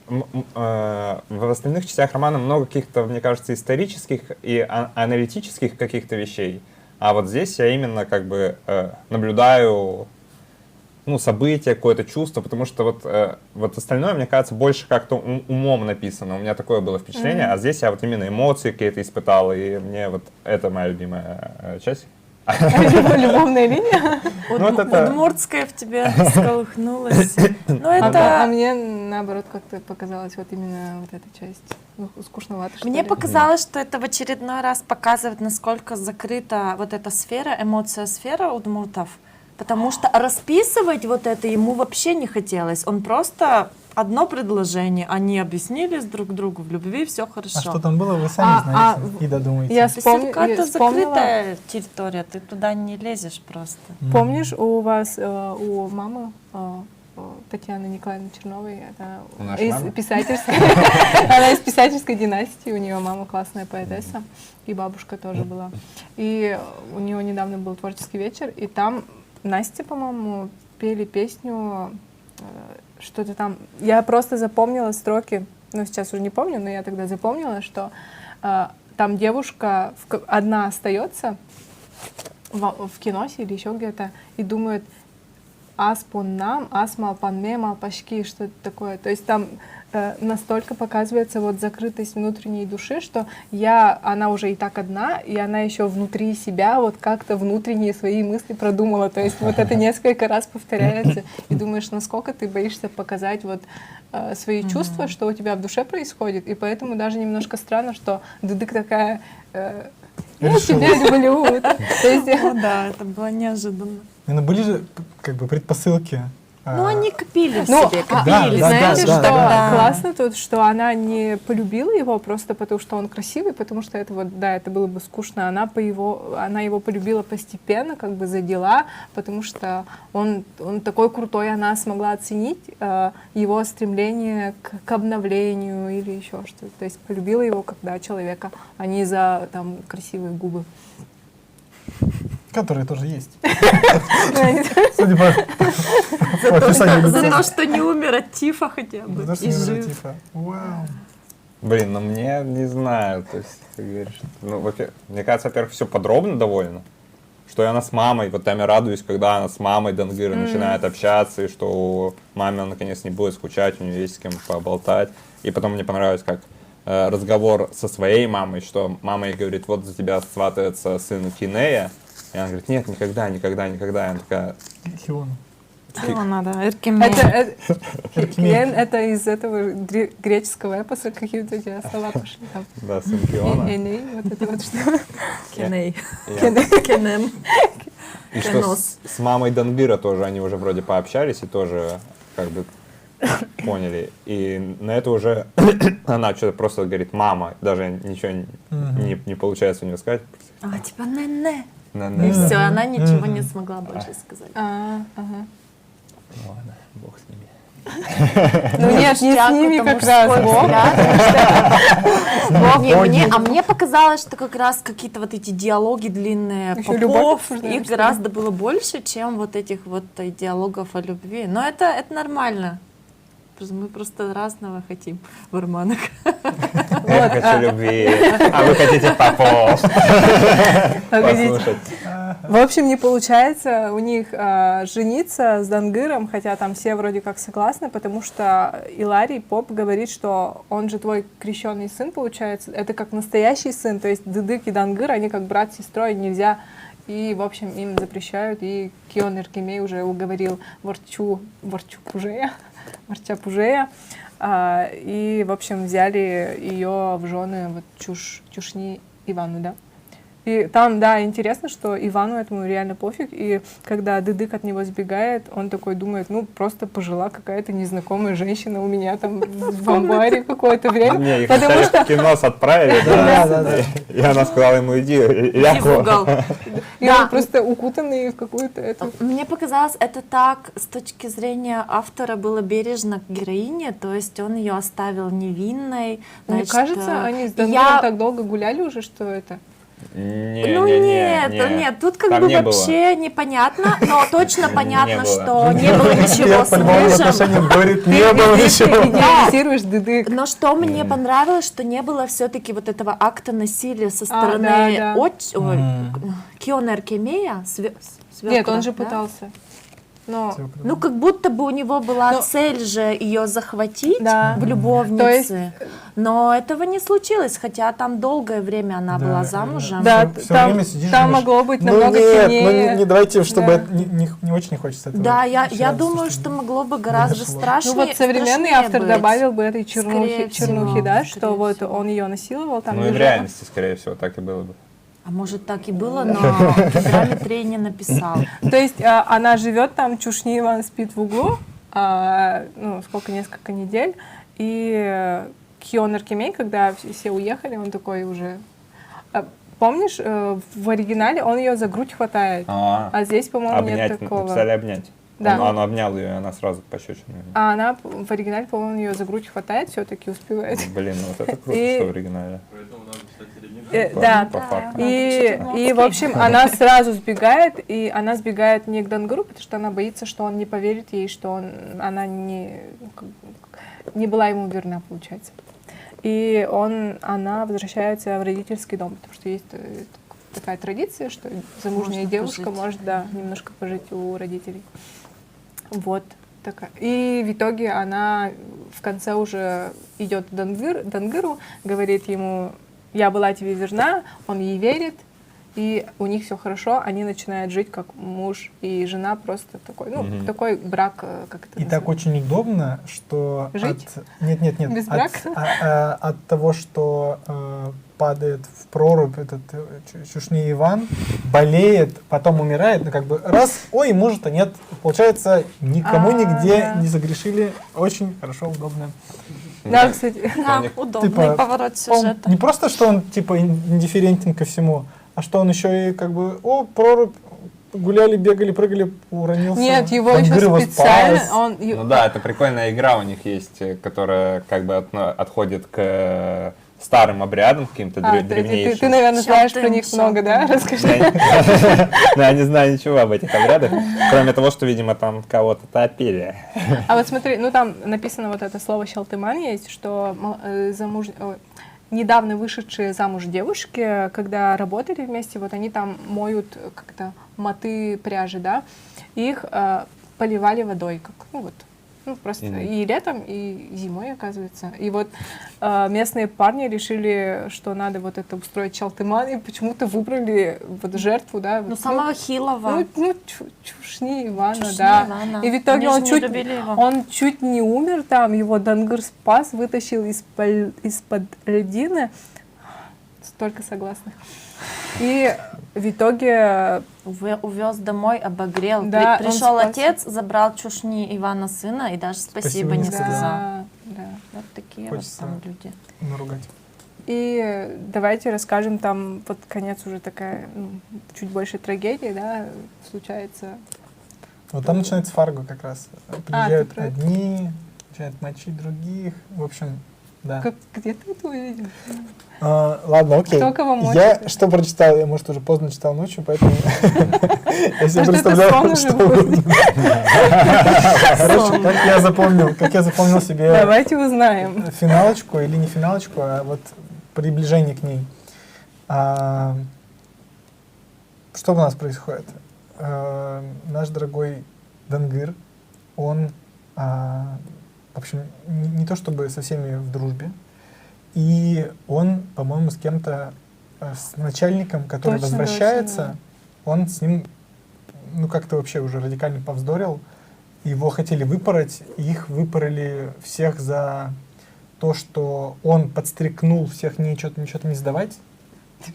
в остальных частях романа много каких-то, мне кажется, исторических и аналитических каких-то вещей, а вот здесь я именно как бы наблюдаю ну, событие, какое-то чувство, потому что вот остальное, мне кажется, больше как-то умом написано. У меня такое было впечатление, а здесь я вот именно эмоции какие-то испытал, и мне вот это моя любимая часть. Любовная линия. Ну, вот это- Удмуртская в тебе сколыхнулась. Ну, А это... мне, наоборот, как-то показалось вот именно вот эта часть. Ну, скучновато, что Мне ли. показалось, что это в очередной раз показывает, насколько закрыта вот эта сфера, эмоция-сфера удмуртов. Потому что расписывать вот это ему вообще не хотелось. Он просто одно предложение. Они объяснились друг другу в любви, все хорошо. А что там было, вы сами знаете и додумаете. я Василька — это вспомнила. закрытая территория, ты туда не лезешь просто. Помнишь, у вас, у мамы Татьяны Николаевны Черновой, это У нашей мамы? она из писательской династии, у нее мама классная поэтесса, и бабушка тоже была. И у нее недавно был творческий вечер, и там Настя, по-моему, пели песню, что-то там. Я просто запомнила строки, ну сейчас уже не помню, но я тогда запомнила, что там девушка одна остается в киносе или еще где-то и думает: ас пон нам, ас мал пан ме, мал пашки, что-то такое. То есть там настолько показывается вот закрытость внутренней души, что она уже и так одна, и она еще внутри себя вот как-то внутренние свои мысли продумала. То есть вот это несколько раз повторяется, и думаешь, насколько ты боишься показать вот свои чувства, что у тебя в душе происходит, и поэтому даже немножко странно, что Дудык такая: я Решила. тебя люблю. То есть, Ну да, это было неожиданно. Ну, были же как бы предпосылки. Ну, они копили в Ну, себе, да, копили. да, знаете, да, что да. классно тут, что она не полюбила его просто потому, что он красивый, потому что это вот, да, это было бы скучно. Она его полюбила постепенно, как бы за дела, потому что он такой крутой, она смогла оценить его стремление к обновлению или еще что-то. То есть полюбила его как, да, человека, а не за там красивые губы. Которые тоже есть. Судя по описанию За лица. то, что не умер от тифа хотя бы. За то, что И не жив. нарратива. Вау. Блин, ну мне не знаю, то есть ты говоришь, ну, мне кажется, во-первых, все подробно довольно, что и она с мамой, вот там я радуюсь, когда она с мамой Дангыра начинает общаться, и что маме он наконец не будет скучать, у нее есть с кем поболтать, и потом мне понравилось, как разговор со своей мамой, что мама ей говорит: вот за тебя сватается сын Кинея, и она говорит: нет, никогда, никогда, никогда, и она такая: Хион. Чего надо? Эркемей. Это из этого греческого эпоса какие-то у тебя слова пошли там. да, сын Киона. Эней, вот это вот что. Кеней. Я- Кенем. И что Кенос. с мамой Дангыра тоже они уже вроде пообщались и тоже как бы поняли. И на это уже она что-то просто говорит: мама, даже ничего не получается у нее сказать. А, типа не-не. Да. И все, она ничего не смогла больше сказать. Ага. Ну ладно, бог с ними. Ну нет, не с ними как раз. Бог. А мне показалось, что как раз какие-то вот эти диалоги длинные Ещё любовь попов, обсуждаем, их что ли? гораздо было больше, чем вот этих вот диалогов о любви. Но это нормально. Мы просто разного хотим в романах. Я хочу любви, а вы хотите попов. Погодите. Послушать. В общем, не получается у них жениться с Дангыром, хотя там все вроде как согласны, потому что Иларий Поп говорит, что он же твой крещенный сын, получается. Это как настоящий сын, то есть Дыдык и Дангыр, они как брат с сестрой, нельзя. И, в общем, им запрещают, и Кион Эркемей уже уговорил Ворча Пужея, и, в общем, взяли ее в жены вот Чушни Ивану, да. И там, да, интересно, что Ивану этому реально пофиг, и когда Дыдык от него сбегает, он такой думает, ну, просто пожила какая-то незнакомая женщина у меня там в амбаре какое-то время. Не, их Потому в что кино отправили, Да. и она сказала ему, иди, Иди в ляху. угол. и он просто укутанный в какую-то эту... Мне показалось, это так с точки зрения автора было бережно к героине, то есть он ее оставил невинной. Мне значит, кажется, они с Дангыром я- так долго гуляли уже, что это... Нет, тут как Там бы не было. вообще непонятно, но точно понятно, было. что не было ничего Я с по-любому в мужем. отношениях говорит, не было Ты ничего. идеализируешь Дыдык. Но что мне понравилось, что не было все-таки вот этого акта насилия со стороны да. Киона Эркемея, Нет, он же да? пытался. Но... Ну, как будто бы у него была Ну, цель же ее захватить Да. в любовнице. То есть- Но этого не случилось, хотя там долгое время она Да, была замужем. Да, Всё там, время сидишь и там думаешь, могло быть Ну намного нет, сильнее. ну не давайте, чтобы Да. это не очень хочется этого. Да, я начинать, думаю, слушай, что могло бы гораздо дошло. страшнее. Ну вот современный страшнее автор быть. добавил бы этой Скорее чернухи, всего, да, скорее что вот всего. он ее насиловал, там Ну и в лежал. реальности, скорее всего, так и было бы. А может так и было, но Петра не написал. То есть она живет там, Чушни Иван спит в углу, ну сколько, несколько недель, и Кион Эркемей, когда все уехали, он такой уже... Помнишь, в оригинале он ее за грудь хватает, а здесь, по-моему, нет Обнять, такого. написали обнять. Да. Он обнял ее, и она сразу пощечина. А она в оригинале, по-моему, ее за грудь хватает, все-таки успевает. Блин, ну вот это круто, И- что в оригинале. Да. По факту. И, в общем, она сразу сбегает, и она сбегает не к Дангыру, потому что она боится, что он не поверит ей, что она не была ему верна, получается. И она возвращается в родительский дом, потому что есть такая традиция, что замужняя Можно девушка пожить. может, да, немножко пожить у родителей. Вот. Такая. И в итоге она в конце уже идет к Дангыру, говорит ему, я была тебе верна, он ей верит, и у них все хорошо, они начинают жить как муж и жена, просто такой, ну, такой брак, как это И так очень удобно, что Жить? Нет, Без брака? от того, что падает в прорубь этот Чушни Иван, болеет, потом умирает, ну как бы раз, ой, мужа-то нет, получается, никому нигде да. не загрешили, очень хорошо, удобно. Да, кстати. Да, них- удобный Типа, поворот Он сюжета. не просто, что он типа индифферентен ко всему, а что он еще и как бы, прорубь, гуляли, бегали, прыгали, уронился. Нет, его Дангыр еще его специально, спас. Ну да, это прикольная игра у них есть, которая как бы отходит к старым обрядам каким-то древнейшим. Ты, наверное, знаешь Ща про ты, них ща много, ты. да? Расскажи. Но я не знаю ничего об этих обрядах, кроме того, что, видимо, там кого-то топили. А вот смотри, ну там написано вот это слово «щалтыман» есть, что недавно вышедшие замуж девушки, когда работали вместе, вот они там моют как-то моты пряжи, да, их поливали водой, как, ну вот, ну просто и летом, и зимой, оказывается. И вот местные парни решили, что надо вот это устроить щалтыман, и почему-то выбрали вот жертву, да. Ну, вот, самого хилого. Чушни Ивана, Чушни да. Ивана. И в итоге Они же не любили его. он чуть не умер там, его Дангыр спас, вытащил из-под льдины. Столько согласных. И в итоге... Увез домой, обогрел. Да, он Пришел спас. отец, забрал Чушни Ивана сына и даже спасибо не сказал. сказал. Да, да. Вот такие Хочется вот там люди. Наругать. И давайте расскажем там под конец уже такая чуть больше трагедии, да, случается. Вот там начинается Фарго как раз. Приезжают ты про это. одни, начинают мочить других. В общем, да. Где ты это увидел? Ладно, окей. Кто кого мочит? Я что прочитал? Я, может, уже поздно читал ночью, поэтому я себе Может, это представлял, сон уже что будет? будет. Короче, как я запомнил себе Давайте узнаем. финалочку, или не финалочку, а вот приближение к ней. Что у нас происходит? Наш дорогой Дангыр, он, в общем, не то чтобы со всеми в дружбе, и он, по-моему, с кем-то, с начальником, который Точно, возвращается, точно, он с ним, ну, как-то вообще уже радикально повздорил, его хотели выпороть, и их выпороли всех за то, что он подстрекнул всех что-то не сдавать.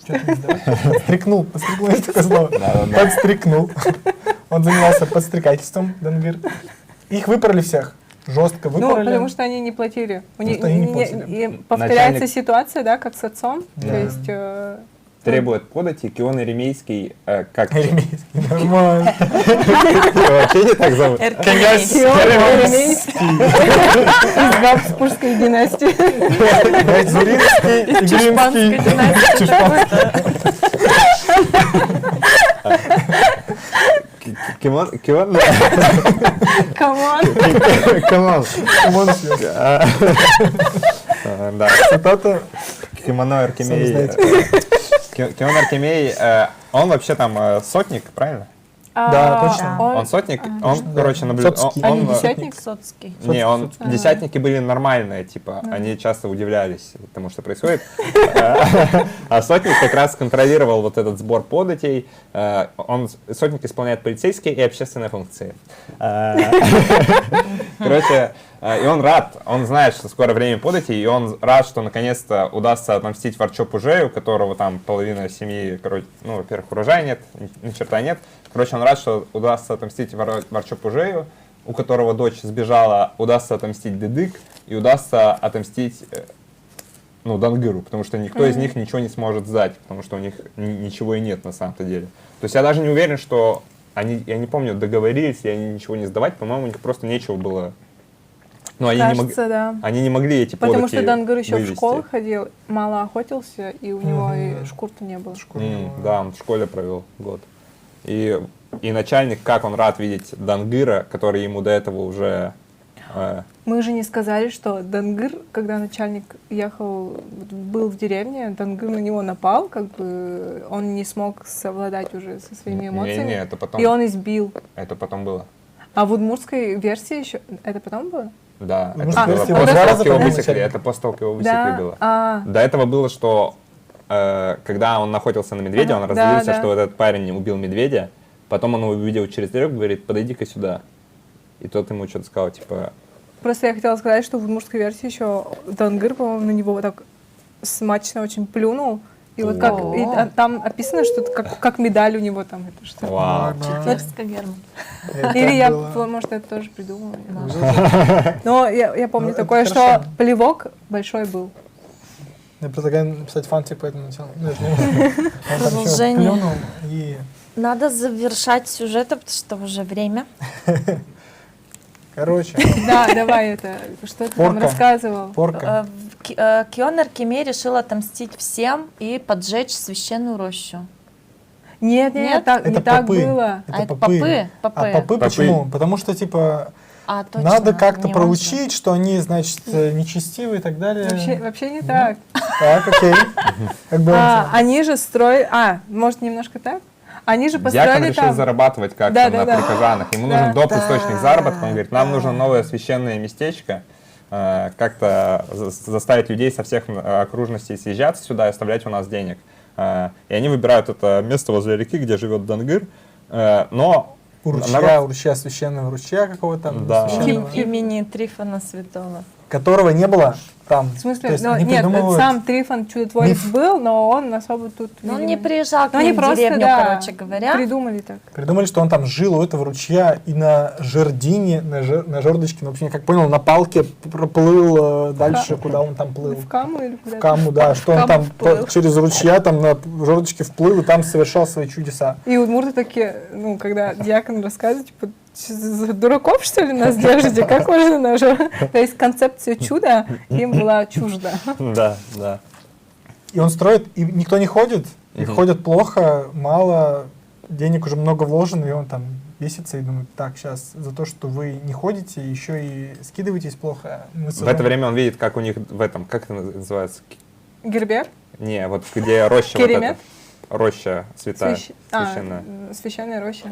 Что-то не сдавать. Подстрекнул, есть такое слово. Подстрекнул. Он занимался подстрекательством, Дангыр. Их выпороли всех. Жестко выпороли. Ну, потому что они не платили. Потому что они не платили. И повторяется Начальник- ситуация, да, как с отцом. Да. То есть... Требует подати, Кион Еремейский, как... Еремейский, нормально. Его вообще не так зовут? Князь. Еремейский. Из Габсбургской династии. Князь Зуринский и Чешпанской Гримский. династии. Кимон? Камон. Кимон. Камон, съел. Да, Цитата. Кимоно Сами Аркемий. знаете. Кимон Аркемий, он вообще там сотник, правильно? Да, точно. Он сотник, он, короче, наблюдал... Соцкий. А не десятник? Соцкий. Не, он, Ага. десятники были нормальные, типа, они часто удивлялись тому, что происходит. А сотник как раз контролировал вот этот сбор податей. Сотник исполняет полицейские и общественные функции. Короче, и он рад, он знает, что скоро время податей, и он рад, что наконец-то удастся отомстить Варчопу Жею, у которого там половина семьи, короче, ну, во-первых, урожая нет, ни черта нет. Короче, он рад, что удастся отомстить Варчопу Жею, у которого дочь сбежала, удастся отомстить Дедык и удастся отомстить Дангыру, потому что никто из них ничего не сможет сдать, потому что у них ничего и нет на самом-то деле. То есть я даже не уверен, что они, я не помню, договорились, и они ничего не сдавать, по-моему, у них просто нечего было. Ну, Кажется, да. они не могли эти подати Потому что Дангыр еще вывести. в школу ходил, мало охотился, и у него и шкурки не было. Да, он в школе провел год. И начальник, как он рад видеть Дангыра, который ему до этого уже... Мы же не сказали, что Дангыр, когда начальник ехал, был в деревне, Дангыр на него напал, как бы он не смог совладать уже со своими эмоциями, Не, это потом. и он избил. Это потом было. А в удмуртской версии еще... Это потом было? Да, Ну, это может, было версия после два того, раза как его по-моему, высекли. начальник. Это после того, как его высекли было. А, До этого было, что когда он охотился на медведя, Ага, он да, разозлился, да. что этот парень убил медведя. Потом он его увидел через дорогу, говорит, подойди-ка сюда. И тот ему что-то сказал, типа... просто я хотела сказать, что в удмуртской версии еще Дангыр, по-моему, на него вот так смачно очень плюнул. И вот как... О. и там описано, что это как медаль у него там. Это что. Вау. Четверская герман. Или я, было. может, это тоже придумала. Но я помню Ну, это такое, что хорошо. плевок большой был. Я предлагаю написать фантик по этому началу. Он там еще Продолжение. плюнул и... Надо завершать сюжет, потому что уже время. Короче, Да, давай это. Что ты там Порка. рассказывал? порка. Кион Аркемий решил отомстить всем и поджечь священную рощу. Нет, Нет? так, не Это так попы. было. А это попы? А попы почему? Потому что, типа, А, точно, надо как-то не он же. проучить, что они, значит, нечестивы и так далее. Вообще не так. Так, окей. Как бы Они же строили... может, немножко так? Они же Дьякон построили решил там... зарабатывать как-то Да, на да. прихожанах. Ему Да. нужен доп. Источник заработка. Он говорит, нам нужно новое священное местечко. Как-то заставить людей со всех окружностей съезжаться сюда и оставлять у нас денег. И они выбирают это место возле реки, где живет Дангыр. Но у ручья священного ручья какого-то там. Да. священного. Имени Трифона Святого. которого не было там. В смысле, То есть ну, они нет, придумывают сам Трифон чудотворец был, но он особо тут... Но он видимо, не приезжал к ну, они ним в просто, деревню, да, короче говоря. придумали так. Придумали, что он там жил у этого ручья и на жердине, на жердочке, ну, в общем, я как понял, на палке проплыл дальше, куда он там плыл. В Каму или В куда-то? Каму, да, что он Каму там вплыл. через ручья там на жердочке вплыл и там совершал свои чудеса. И удмурты такие, ну, когда дьякон рассказывает, типа, «Чё за дураков, что ли, нас держите? Как можно нажать?» То есть концепция чуда им была чужда. Да, да. И он строит, и никто не ходит, и Мгм. ходят плохо, мало, денег уже много вложено, и он там бесится и думает, так, сейчас за то, что вы не ходите, еще и скидываетесь плохо. Мы В это время он видит, как у них в этом, как это называется? Гербер? Не, вот где роща вот Керемет? эта. Роща святая, священная. Священная роща.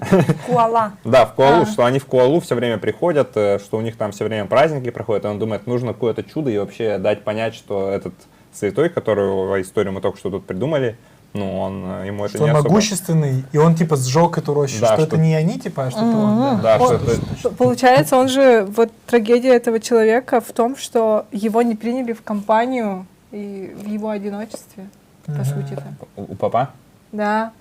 Куала. Да, в Куалу, А. что они в Куалу все время приходят, что у них там все время праздники проходят, и он думает, нужно какое-то чудо и вообще дать понять, что этот святой, которого историю мы только что тут придумали, ну, он, ему это Что не он особо... могущественный, и он типа сжег эту рощу, Да, что что- это не они, типа, а что это он. Да, что Он- это... Получается, он же, вот трагедия этого человека в том, что его не приняли в компанию и в его одиночестве, по Мгм. сути-то. У папа? Да.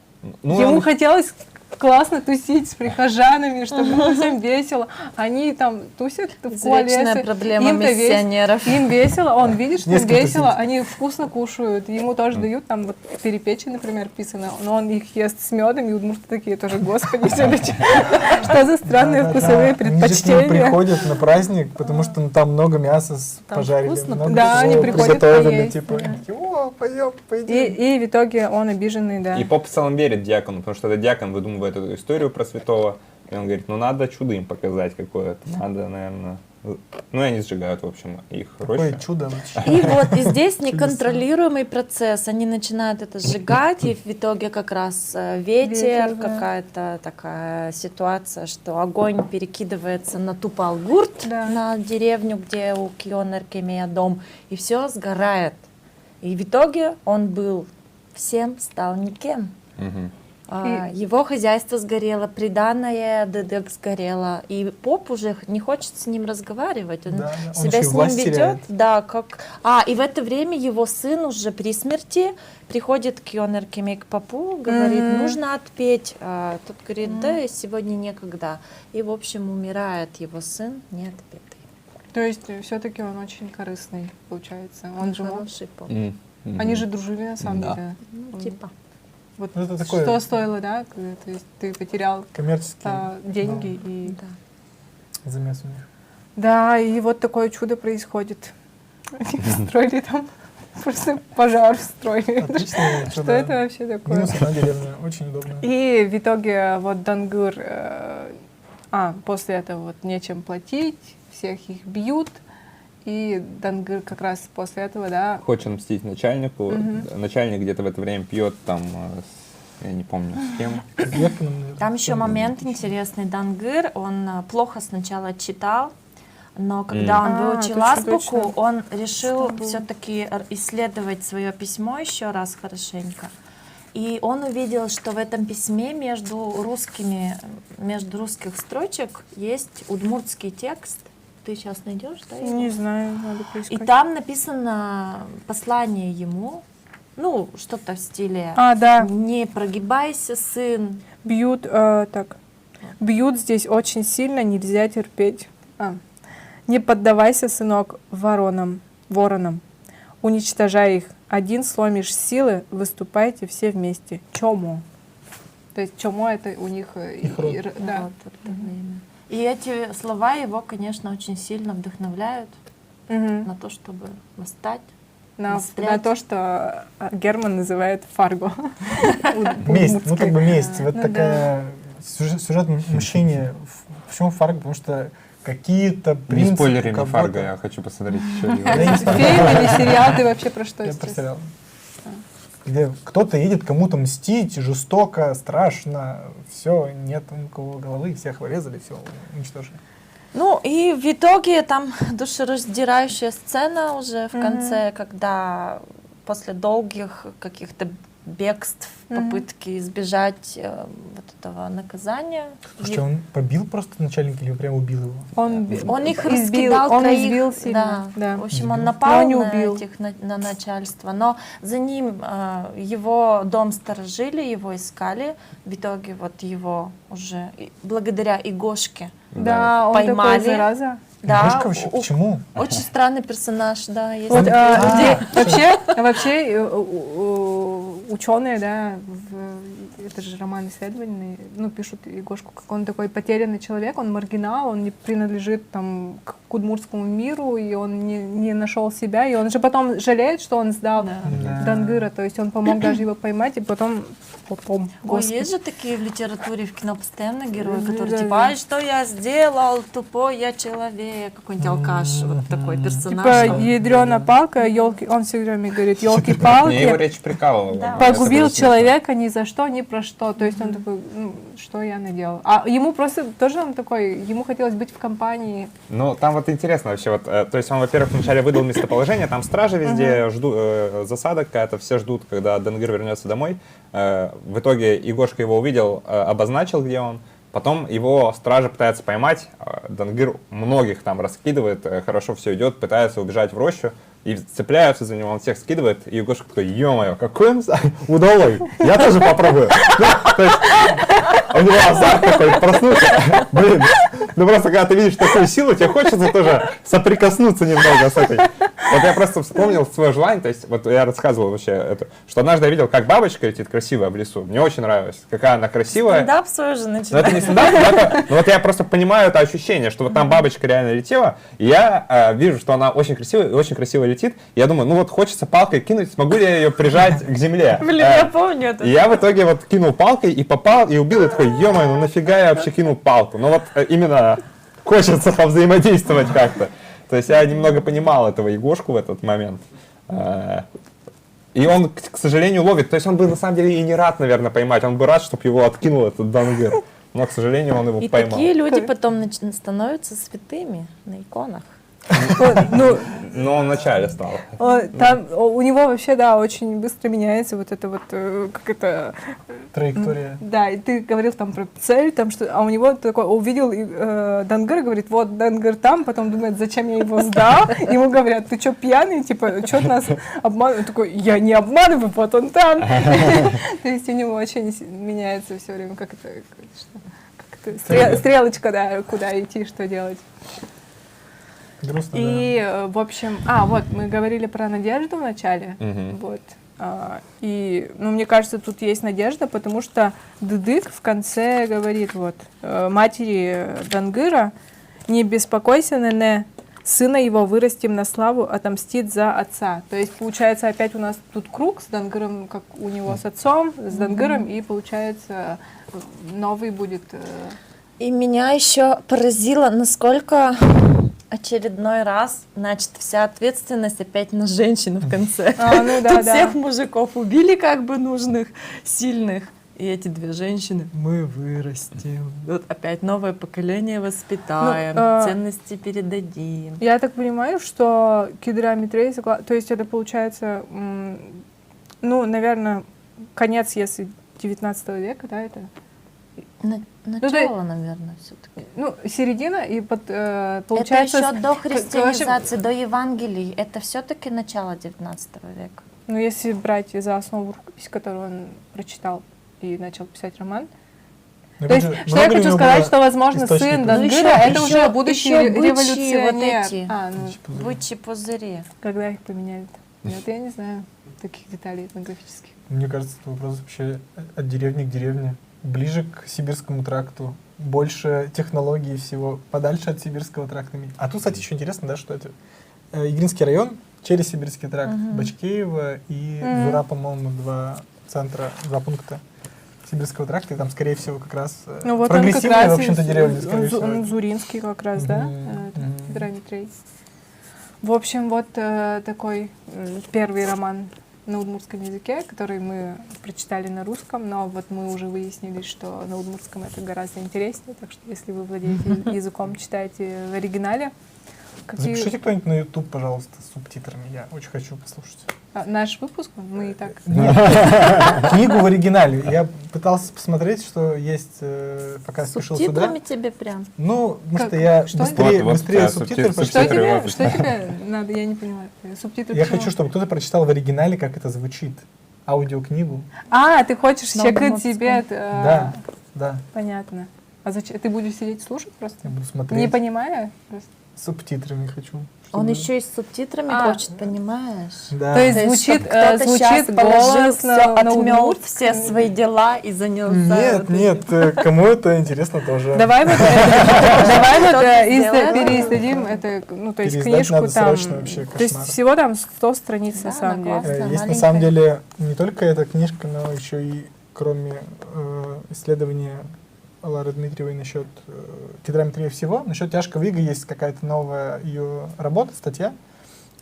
Ну, Ему он- хотелось классно тусить с прихожанами, чтобы было всем весело. Они там тусят в Вечная Куалесе. проблема Им-то миссионеров. Им весело, он видит, что им Несколько весело, тусить. они вкусно кушают. Ему тоже дают, там вот перепечи, например, писано, но он их ест с медом, и удмурты такие тоже, господи, что за странные Да-да-да. вкусовые Они же к ним предпочтения. приходят на праздник, потому что ну, там много мяса Там пожарили, вкусно, много да, они всего приходят приготовили, поесть, типа, да. они такие, о, пойдем, пойдем. И в итоге он обиженный, да. И поп в целом верит дьякону, потому что этот дьякон выдумывает эту историю про святого, и он говорит, ну надо чудо им показать какое-то, надо, наверное... Ну и они сжигают, в общем, их Какое рощу. чудо вообще. И вот и здесь Чудеса. неконтролируемый процесс. Они начинают это сжигать, и в итоге как раз ветер, Ветер, да. какая-то такая ситуация, что огонь перекидывается на Тупалгурт, Да. на деревню, где у Кионер Кемея дом, и все сгорает. И в итоге он был всем, стал никем. Мгм. Его хозяйство сгорело, приданое Дедек сгорело, и поп уже не хочет с ним разговаривать, он Да, да. Он себя еще и с ним власть ведет, теряет. да, как... и в это время его сын уже при смерти приходит к Йонер Кемей к попу, говорит, Мгм. нужно отпеть, тот говорит, да, сегодня некогда, и в общем умирает его сын не отпетый. То есть все-таки он очень корыстный, получается. Он же мог- хороший поп. Мгм. Они же дружили на самом Да. деле. Ну, типа. Вот Ну, это такое- что стоило, да, когда то есть ты потерял Коммерческий деньги и Да. замес у них. да, и вот такое чудо происходит. Они строили там просто пожар устроили. Отличное Что чудо. это вообще такое? Минус одна деревня, очень удобно. И в итоге вот Дангур, после этого вот нечем платить, всех их бьют, и Дангур как раз после этого, да, Хочет мстить начальнику, Мгм. начальник где-то в это время пьет там, я не помню с кем. Дьяконом, наверное. Там еще момент интересный. Дангыр, он плохо сначала читал, но когда он выучил точно, азбуку, точно. он решил Забыла. все-таки исследовать свое письмо еще раз хорошенько. И он увидел, что в этом письме между русских строчек есть удмуртский текст. Ты сейчас найдешь, да? его? не знаю, надо И поискать. там написано послание ему, ну, что-то в стиле Да, «Не прогибайся, сын». бьют, бьют здесь очень сильно, нельзя терпеть. Не поддавайся, сынок, воронам, уничтожай их. Один сломишь силы, выступайте все вместе. Чому? То есть чому это у них... Их род. да. Вот это время. И эти слова его, конечно, очень сильно вдохновляют Мгм. на то, чтобы восстать. На Настрять. то, что Герман называет фарго. Месть, ну как бы месть. Вот Ну такая сюжет мщения. Почему Фарго? Потому что какие-то Не принципы спойлери мне кого-то- Фарго, я хочу посмотреть еще его. Я не смотрел. Фильм или сериал, ты вообще про что Я сейчас? про сериал. Где кто-то едет кому-то мстить, жестоко, страшно, все, нет у кого головы, всех вырезали, все, уничтожили. Ну и в итоге там душераздирающая сцена уже в Мгм. конце, когда после долгих каких-то бегств, попытки избежать вот этого наказания. Слушайте, он побил просто начальника или прям убил его? Он их избил, раскидал он троих. избил сильно. Да. В общем, он Избил. напал Но не на, убил. на начальство, но за ним его дом сторожили, его искали. В итоге вот его уже благодаря Игошке. Да, он Поймали. такой зараза. Да, Игошка вообще почему? очень странный персонаж, да. Есть Вот, такие люди. вообще ученые, да, это же роман исследовательный, ну, пишут Егошку, как он такой потерянный человек, он маргинал, он не принадлежит там к удмуртскому миру, и он не нашел себя, и он же потом жалеет, что он сдал Да. Дангыра, то есть он помог даже его поймать, и потом Ой, Господи. есть же такие в литературе, в кино постоянно герои, Да, которые да, типа, да. ай, что я сделал, тупой я человек, какой-нибудь алкаш, вот такой персонаж. Типа ядрена палка, елки, он все время говорит, Мне его елки-палки, речь прикалывала. Да. погубил Это было человека ни за что, ни про что. То есть он такой, ну, что я наделал? А ему просто тоже он такой, ему хотелось быть в компании. Ну, там вот интересно вообще, вот, то есть он, во-первых, вначале выдал местоположение, там стражи везде, засада какая-то, все ждут, когда Дангыр вернется домой. В итоге Егошка его увидел, обозначил, где он. Потом его стражи пытаются поймать, Дангыр многих там раскидывает, хорошо все идет, пытается убежать в рощу, и цепляются за него, он всех скидывает, и Егошка такой, ё-моё, какой он удалой, я тоже попробую. Ну, то есть, у него азарт такой, проснулся, блин, ну просто когда ты видишь такую силу, тебе хочется тоже соприкоснуться немного с этой. Вот я просто вспомнил свое желание, то есть вот я рассказывал вообще это, что однажды я видел, как бабочка летит красивая в лесу, мне очень нравилось, какая она красивая. Стендап свой же Но это начинает. не стендап, но вот я просто понимаю это ощущение, что вот там бабочка реально летела, и я вижу, что она очень красивая и очень красиво летит. Я думаю, ну вот хочется палкой кинуть, смогу ли я ее прижать к земле? Блин, я помню это. И я в итоге вот кинул палкой и попал, и убил, и такой, ё-моё, ну нафига я вообще кинул палку? Ну вот именно хочется повзаимодействовать как-то. То есть я немного понимал этого Егошку в этот момент. И он, к сожалению, ловит. То есть он бы на самом деле и не рад, наверное, поймать. Он бы рад, чтобы его откинул этот Дангыр. Но, к сожалению, он его И поймал. такие люди потом становятся святыми на иконах. Ну, Но он вначале стал. там у него вообще, да, очень быстро меняется вот это вот, как это, Траектория. да, и ты говорил там про цель, там что, а у него такой, увидел Дангыр, говорит, вот Дангыр там, потом думает, зачем я его сдал, ему говорят, ты что, пьяный, типа, что нас обманываешь, он такой, я не обманываю, вот он там. То есть у него очень меняется все время, как это, стрелочка, да, куда идти, что делать. Грустно, И, в общем, вот, мы говорили про надежду в начале, Мгм. вот, и, ну, мне кажется, тут есть надежда, потому что Дыдык в конце говорит, вот, матери Дангыра, не беспокойся, Нене, сына его вырастим на славу, отомстит за отца. То есть, получается, опять у нас тут круг с Дангыром, как у него с отцом, с Дангыром, и, получается, новый будет... И меня еще поразило, насколько очередной раз, значит, вся ответственность опять на женщину в конце. ну да, Тут да. всех мужиков убили как бы нужных, сильных. И эти две женщины, мы вырастим. Вот опять новое поколение воспитаем, Ну, ценности передадим. Я так понимаю, что Кидра Митрей, то есть это получается, ну, наверное, конец, если 19 века, да, это? Начало, наверное, все-таки. Ну, середина, и Это получается... еще до в общем, христианизации, до Евангелий. Это все-таки начало 19 века. ну, если брать за основу рукопись, которую он прочитал и начал писать роман, да. то есть, что я хочу сказать, что, возможно, сын Дангыра — это уже будущий революционер. Вот эти Ну, бычьи пузыри. когда их поменяли? Нет, я не знаю таких деталей этнографических. Мне кажется, это вопрос вообще от деревни к деревне. Ближе к Сибирскому тракту, больше технологий всего, подальше от Сибирского тракта. А тут, кстати, еще интересно, да, что это Игринский район, через Сибирский тракт, Бачкеево и Зура, по-моему, два пункта Сибирского тракта, и там, скорее всего, как раз Ну, вот он как прогрессивные, раз в общем-то, деревни, скорее всего. он Зуринский как раз, да, Кидра Митрей. В общем, вот такой первый роман на удмуртском языке, который мы прочитали на русском, но вот мы уже выяснили, что на удмуртском это гораздо интереснее, так что если вы владеете языком, читайте в оригинале. Запишите кто-нибудь на YouTube, пожалуйста, с субтитрами. Я очень хочу послушать. Наш выпуск мы и так... Нет, книгу в оригинале. Я пытался посмотреть, что есть, пока С спешил сюда. субтитрами тебе прям. Ну, потому Как? что я Что? быстрее, Вот, быстрее да, субтитры субтитры. Что прочитал. Субтитры. тебе, что тебе надо? Я не понимаю. Субтитры Я почему? хочу, чтобы кто-то прочитал в оригинале, как это звучит. Аудиокнигу. Ты хочешь На чекать удмуртском. себе... Да, да. Понятно. А зачем? Ты будешь сидеть слушать просто? Я буду Не смотреть. понимая? Просто? С субтитрами хочу. Он чтобы- еще и с субтитрами А. хочет, понимаешь? Да. То есть То есть, звучит, чтоб кто-то щас звучит положил голос всё, на отмёл удмуртском. все свои дела и занялся. Нет, вот нет, кому это интересно тоже. Давай вот, давай вот Кто-то сделает. переиздадим это, ну то есть Переиздать книжку надо там. срочно вообще, То есть кошмар. всего там 100 страниц Да, на самом она деле. классная. Есть на маленькая. самом деле не только эта книжка, но еще и кроме исследования Лары Дмитриевой насчет кедрометрии всего, насчет тяжкого ига есть какая-то новая ее работа, статья.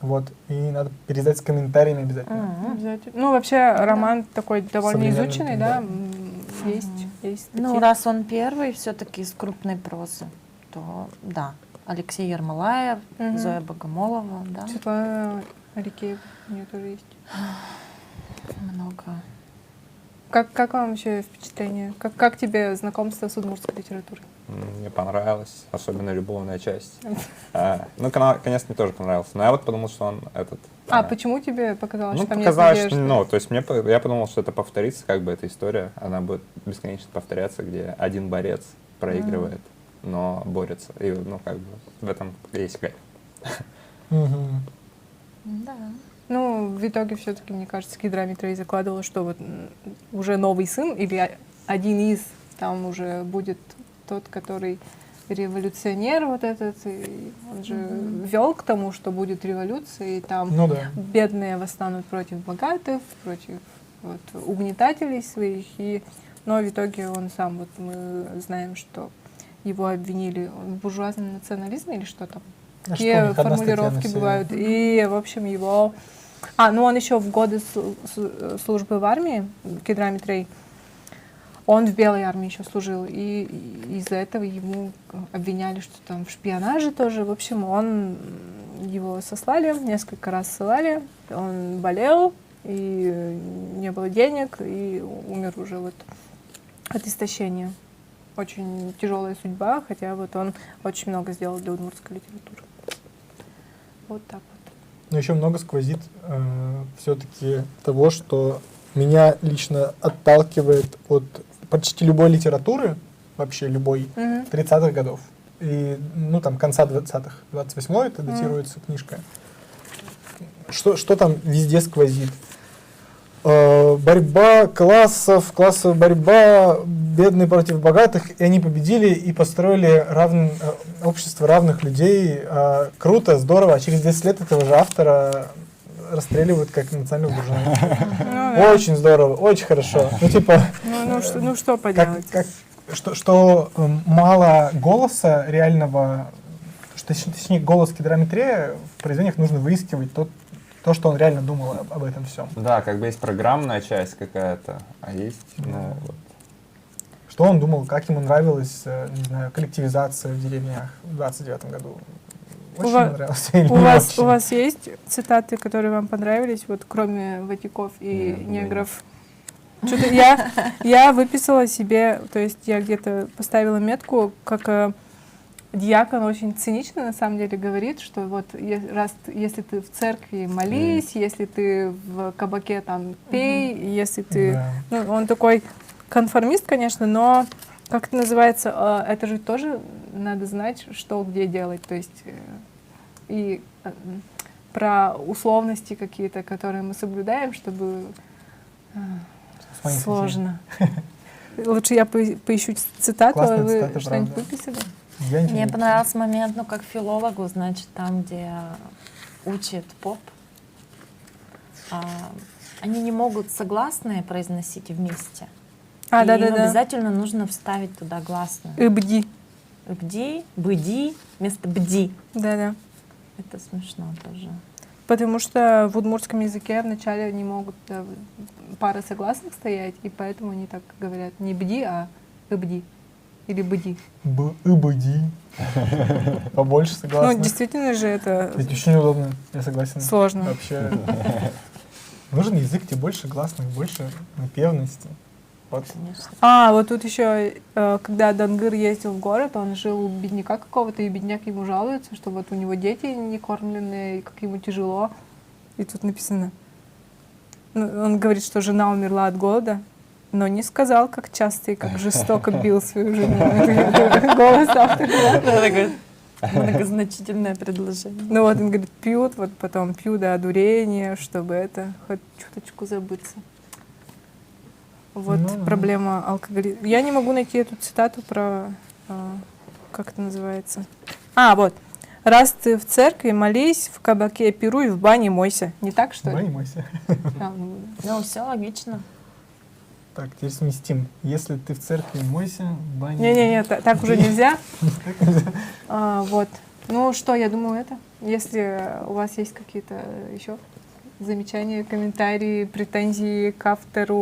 Вот. И надо переиздать с комментариями обязательно. Мгм. Обязательно. Ну вообще роман такой довольно Современный, изученный, да. да, есть. Ну, такие. раз он первый все-таки из крупной прозы, то да. Алексей Ермолаев, Мгм. Зоя Богомолова, да, Светлана Арикеева, у нее тоже есть. много. Как вам вообще впечатление? Как тебе знакомство с удмуртской литературой? Мне понравилось, особенно любовная часть. Ну, конец мне тоже понравился. Но я вот подумал, что он этот... Почему тебе показалось, Ну, что там показалось, нет что, надежды? ну, то есть я подумал, что это повторится, как бы эта история, она будет бесконечно повторяться, где один борец проигрывает, но борется. И, ну, как бы в этом есть кайф. Мгм. Да. Ну, в итоге все-таки, мне кажется, Кедрометрия закладывала, что вот уже новый сын или один из там уже будет тот, который революционер вот этот, и он же вел к тому, что будет революция, и там Ну да. бедные восстанут против богатых, против вот, угнетателей своих, но в итоге он сам, вот мы знаем, что его обвинили в буржуазном национализме или что там. А Такие что, у них одна статья на формулировки все? бывают. И, в общем, его... ну он еще в годы службы в армии, Кедрометрей, он в белой армии еще служил, и из-за этого ему обвиняли, что там в шпионаже тоже. В общем, его сослали, несколько раз ссылали, он болел, и не было денег, и умер уже вот от истощения. Очень тяжелая судьба, хотя вот он очень много сделал для удмуртской литературы. Вот так вот. Но еще много сквозит все-таки того, что меня лично отталкивает от почти любой литературы, вообще любой, 30-х годов. И, ну, там, конца 20-х. 28-й это датируется книжка. Что там везде сквозит? Борьба классов, классовая борьба, бедные против богатых, и они победили и построили общество равных людей. Круто, здорово. А через 10 лет этого же автора расстреливают как национального буржуа. Очень здорово, очень хорошо. Ну, типа... Ну, что поделать? Что мало голоса реального, точнее, голос Кедрометрия в произведениях нужно выискивать то, что он реально думал об этом всем. Да, как бы есть программная часть какая-то, а есть, ну, вот. Что он думал, как ему нравилась, не знаю, коллективизация в деревнях в 29 году. Очень нравилось. У вас есть цитаты, которые вам понравились, вот кроме ватиков и Нет, негров? Что-то я выписала себе, то есть я где-то поставила метку, как дьякон очень цинично на самом деле говорит, что вот если ты в церкви молись, если ты в кабаке там пей, если ты... Да. Ну, он такой конформист, конечно, но как это называется, это же тоже надо знать, что где делать, то есть и про условности какие-то, которые мы соблюдаем, чтобы... Сложно. Лучше я поищу цитату, а Классная вы цитата, что-нибудь правда. выписали? Я ничего Мне не понравился момент, ну, как филологу, значит, там, где учат поп, они не могут согласные произносить вместе. И им обязательно нужно вставить туда гласные. Бди. Бди, быди, вместо бди. Да-да. Это смешно тоже. Потому что в удмуртском языке вначале не могут пары согласных стоять, и поэтому они так говорят не бди, а бди. Или быди. Б-ы-быди. Побольше, Ну, согласна. действительно же это Это очень удобно, я согласен. сложно. Вообще. Нужен язык, где больше гласных, больше напевности. Вот. Конечно. А, вот тут еще, когда Дангыр ездил в город, он жил у бедняка какого-то, и бедняк ему жалуется, что вот у него дети не кормленные, и как ему тяжело. И тут написано, ну, он говорит, что жена умерла от голода, но не сказал, как часто и как жестоко бил свою жену. Это голос автора. Это такое многозначительное предложение. Ну вот он говорит, пьют, вот потом пью до одурения, чтобы это хоть чуточку забыться. Вот Ну да. проблема алкоголизма. Я не могу найти эту цитату про, как это называется. А, вот. Раз ты в церкви, молись, в кабаке пируй, в бане мойся. Не так, что ли? Бани мойся. А, ну, Ну, все логично. Так, теперь сместим. Если ты в церкви, мойся, в бане... Не-не-не, так уже нельзя. Вот. Ну что, я думаю, это. Если у вас есть какие-то еще замечания, комментарии, претензии к автору,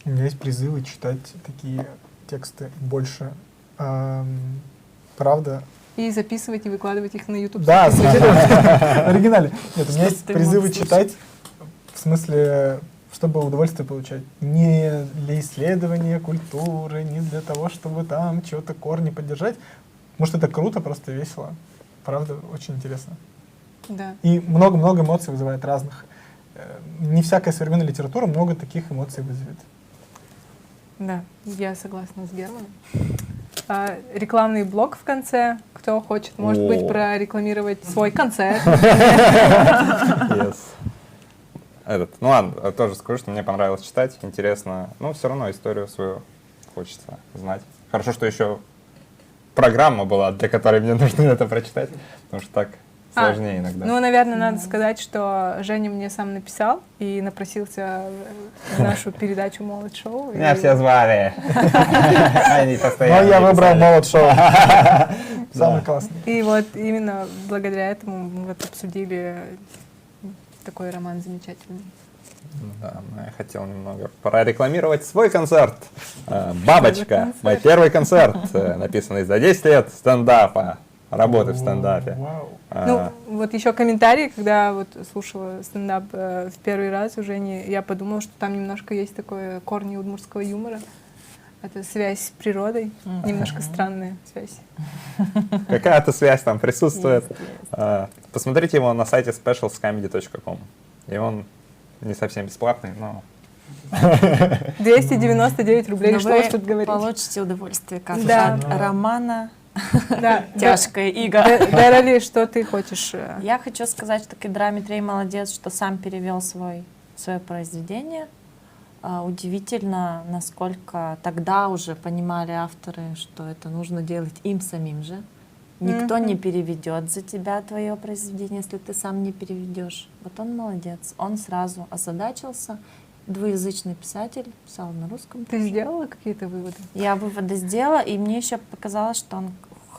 У меня есть призывы читать такие тексты больше. Правда? и записывать и выкладывать их на YouTube. Да, в оригинале. Нет, у меня есть ты призывы мог слушать. читать, в смысле, чтобы удовольствие получать. Не для исследования культуры, не для того, чтобы там чего-то корни поддержать. Может, это круто, просто весело. Правда, очень интересно. Да. И много-много эмоций вызывает разных. Не всякая современная литература много таких эмоций вызовет. Да, я согласна с Германом. Рекламный блок в конце. Кто хочет, может быть, О. прорекламировать свой концерт. Yes. Ну ладно, тоже скажу, что мне понравилось читать, интересно. Но все равно историю свою хочется знать. Хорошо, что еще программа была, для которой мне нужно это прочитать, потому что так сложнее иногда. Ну, наверное, надо сказать, что Женя мне сам написал и напросился в нашу передачу «Молод шоу». Меня И- все звали. Они Но постоянно я выбрал писали. молод шоу. Самый классный. И вот именно благодаря этому мы вот обсудили такой роман замечательный. Да, но я хотел немного прорекламировать свой концерт. «Бабочка». Мой первый концерт, написанный за 10 лет стендапа, работы в стендапе. Вау. Ну, вот еще комментарий, когда вот слушала стендап в первый раз у Жени, я подумала, что там немножко есть такое корни удмуртского юмора. Это связь с природой, немножко странная связь. Какая-то связь там присутствует. Есть, есть. Посмотрите его на сайте specialscomedy.com. И он не совсем бесплатный, но 299 рублей, Но что уж вы тут говорить. получите удовольствие как Да. от романа Да, «Тяжкая ига». Дарали, что ты хочешь? Я хочу сказать, что Кедра Митрей молодец, что сам перевел свое произведение. Удивительно, насколько тогда уже понимали авторы, что это нужно делать им самим же. Никто не переведет за тебя твое произведение, если ты сам не переведешь. Вот он молодец. Он сразу озадачился. Двуязычный писатель, писал на русском. Ты сделала какие-то выводы? Я выводы сделала, и мне еще показалось, что он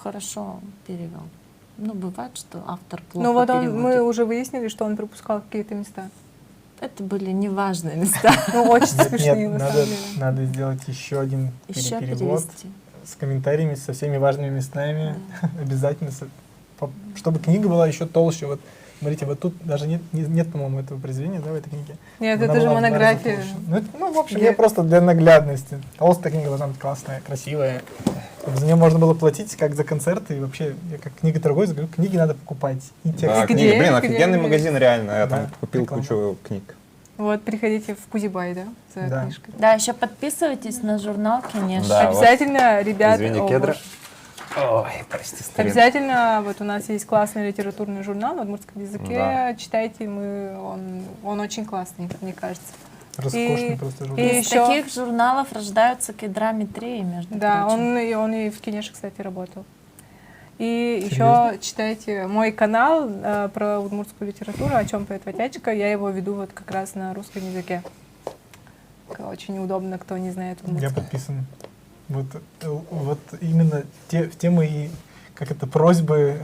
хорошо перевел. Ну, бывает, что автор плохо Ну вот переводит. мы уже выяснили, что он пропускал какие-то места. Это были неважные места. Ну, очень Нет, смешные, на самом надо, деле. надо сделать еще один Еще перевод перевести. с комментариями, со всеми важными местами. Обязательно, чтобы книга была еще толще. Вот смотрите, вот тут даже нет, по-моему, этого произведения, да, в этой книге. Нет, Она это же была в 2 раза монография. толще. Ну, в общем, Где- я просто для наглядности. Толстая книга должна быть классная, красивая. Чтобы за нее можно было платить, как за концерты. И вообще, я как книга-торговец говорю, книги надо покупать. И текст. да, где? книги. Блин, Где? офигенный Где? магазин, реально. Я Да, там купил реклама. кучу книг. Вот, приходите в Кузибай, да, за Да. книжкой. Да, еще подписывайтесь на журнал, конечно. Да. Обязательно, ребят, Извини, о, Кедра. боже. Ой, прости, старина. Обязательно, вот у нас есть классный литературный журнал на удмуртском языке, Да. читайте, он очень классный, мне кажется. Роскошный И- просто и журнал. Из еще- таких журналов рождаются Кедра Митреи, между Да, прочим. он и в Кенеше, кстати, работал. И Серьезно? еще читайте мой канал про удмуртскую литературу, о чем поет Ватячка, я его веду вот как раз на русском языке. Очень удобно, кто не знает Я удмуртского. подписан. Вот именно те мои, как это, просьбы,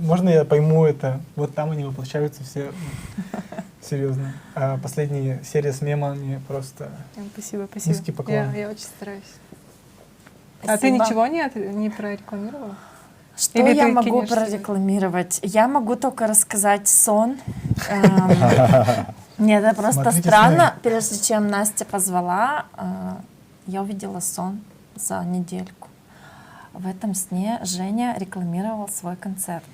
можно я пойму это? Вот там они воплощаются все серьезно. А последняя серия с мемами просто Спасибо, спасибо. низкий поклон. Я очень стараюсь. А ты Спасибо. ничего не прорекламировала? Что Или я ты могу кинешься? прорекламировать? Я могу только рассказать сон. Нет, это просто Смотрите странно. Прежде чем Настя позвала, я увидела сон за недельку. В этом сне Женя рекламировал свой концерт.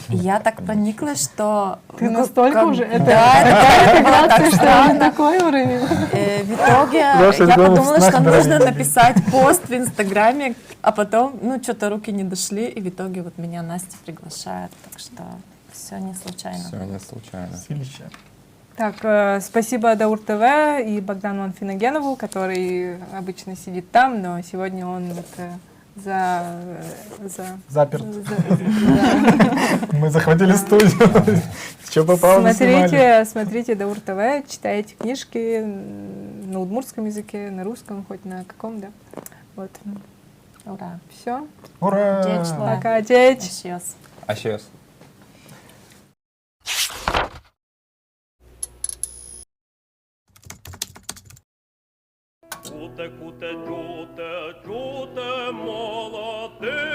И я так прониклась, что... Ты ну, настолько как- уже... Да, это было так что странно. такой уровень. В итоге Прошлый я дом подумала, с что нами нужно провели. написать пост в Инстаграме, а потом, ну, что-то руки не дошли, и в итоге вот меня Настя приглашает, так что все не случайно. Все не случайно. Силища. Так, спасибо Даур ТВ и Богдану Анфиногенову, который обычно сидит там, но сегодня он вот, Заперт. за- Мы захватили студию. Что попало, заснимали. Смотрите Даур ТВ, читайте книжки на удмуртском языке, на русском, хоть на каком, да. Вот. Ура. Все. Ура! Дечла. Пока, деть. Сейчас. А сейчас? Чуте, чуте, чуте, чуте, молоде.